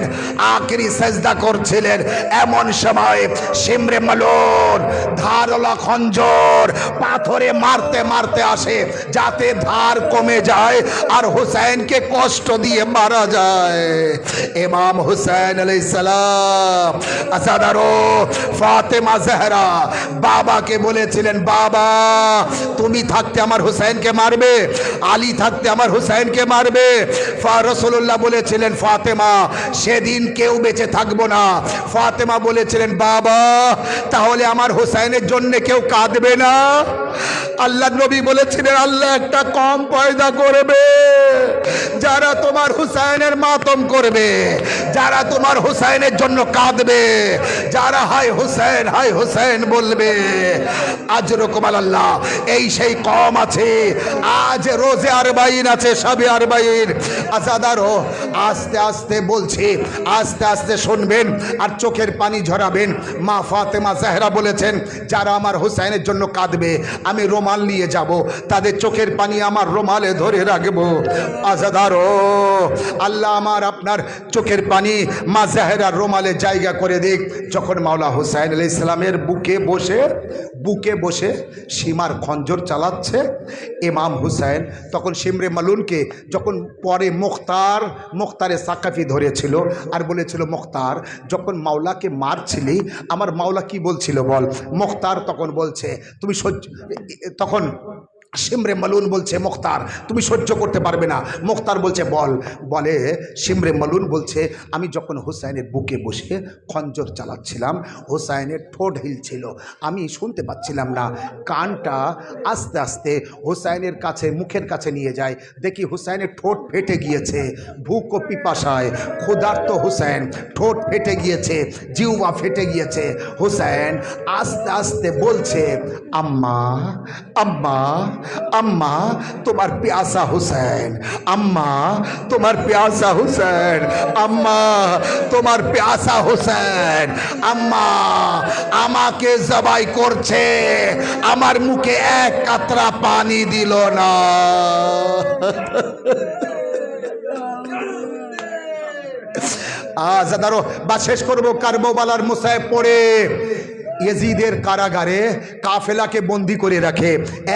আখেরি সেজদা করছিলেন, এমন সময় শিমরে মালুন ধারওয়ালা খঞ্জর পাথরে মারতে মারতে আসে যাতে ধার কমে যায় আর হুসাইনকে কষ্ট দিয়ে মারা যায়। ইমাম হুসাইন আলাইহিস সালাম আসাদারো ফাতেমা জাহরা বাবাকে বলেছিলেন, বাবা তুমি থাকতে আমার হুসাইনকে মারবে, আলী থাকতে আমার হুসাইনকে মারবে। রাসূলুল্লাহ বলেছিলেন, ফাতেমা সেদিন কেউ বেঁচে থাকবো না। ফাতেমা বলেছিলেন, বাবা তাহলে আমার হুসাইনের জন্য কেউ কাঁদবে না? আল্লাহ নবী বলেছিলেন, আল্লাহ একটা কম পয়দা করবে যারা তোমার হুসাইনের মাতম করবে, যারা তোমার হুসাইনের জন্য কাঁদবে, যারা হায় হুসাইন হায় হুসাইন বলবে। আজরকুম আল্লাহ, এই সেই কম আছে। আজ রোজে আরবাইন আছে, সবে আরবাইন। আজাদারও আস্তে আস্তে বলছি, আস্তে আস্তে শুনবেন আর চোখের পানি ঝরাবেন। মা ফাতেমা জাহরা বলেছেন, যারা আমার হুসাইনের জন্য কাঁদবে আমি রুমাল নিয়ে যাব, তাদের চোখের পানি আমার রুমালে ধরে রাখবো। আজাদারো, আল্লাহ আমার আপনার চোখের পানি মা জাহেরার রুমালে জায়গা করে দিক। যখন মাওলা হুসাইন আলাইহিস সালামের বুকে বসে সীমার খঞ্জর চালাচ্ছে ইমাম হুসাইন, তখন শিমরে মালুনকে যখন পরে মুখতারে সাকাফি ধরেছিল আর বলেছিল, মুখতার যখন মাওলাকে মারছিলি আমার মাওলা কি বলছিল বল। মুখতার তখন বলছে তুমি তখন শিমরে মালুন বলছে, মুখতার তুমি সহ্য করতে পারবে না। মুখতার বলছে বলে শিমরে মালুন বলছে, আমি যখন হুসাইনের বুকে বসে খঞ্জর চালাচ্ছিলাম হুসাইনের ঠোঁট হিলছিল, আমি শুনতে পাচ্ছিলাম না। কানটা আস্তে আস্তে হুসাইনের কাছে মুখের কাছে নিয়ে যায়, দেখি হুসাইনের ঠোঁট ফেটে গিয়েছে। ভুক ও পিপাসায় ক্ষুধার্ত হুসাইন, ঠোঁট ফেটে গিয়েছে, জিহ্বা ফেটে গিয়েছে। হুসাইন আস্তে আস্তে বলছে, আম্মা আম্মা আম্মা তোমার প্যাসা হুসैन, আম্মা তোমার প্যাসা হুসैन, আম্মা তোমার প্যাসা হুসैन, আম্মা আমাকে জবাই করছে, আমার মুখে এক কাতরা পানি দিল না। আজাদারো বা শেষ করবো কারবালার মুসাইব পড়ে ইয়েজিদের কারাগারে কাফেলাকে বন্দি করে রাখে।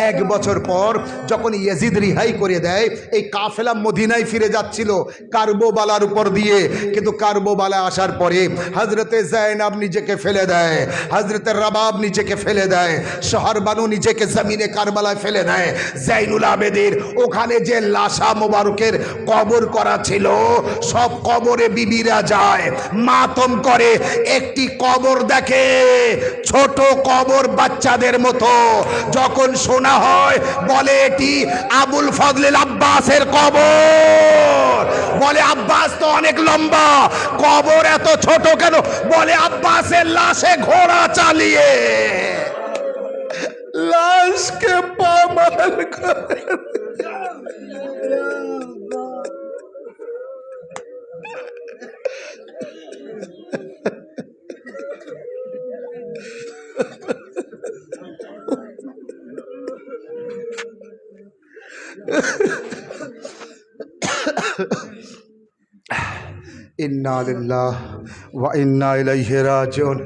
1 বছর পর যখন ইয়েজিদ রিহাই করে দেয়, এই কাফেলা মদিনায় ফিরে যাচ্ছিল কারবালার উপর দিয়ে, কিন্তু কারবালা আসার পরে হজরতে জাইনাব নিজেকে ফেলে দেয়, হজরতে রবাব নিজেকে ফেলে দেয়, শহরবানু নিজেকে জমিনে কারবালায় ফেলে দেয়। জাইনুল আবেদির ওখানে যে লাশা মোবারকের কবর করা ছিল সব কবরে বিবিরা যায়, মাতম করে। একটি কবর দেখে ছোট কবর বাচ্চাদের মতো, যখন শোনা হয় বলে এটি আবুল ফজল আব্বাসের কবর। বলে আব্বাস তো অনেক লম্বা, কবর এত ছোট কেন? বলে আব্বাসের লাশে ঘোড়া চালিয়ে লাশকে পামাল করে। इन्ना लिल्लाहि व इन्ना इलैहि राजिऊन।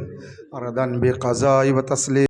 अरदन बिक़ज़ाइ व तस्लीम।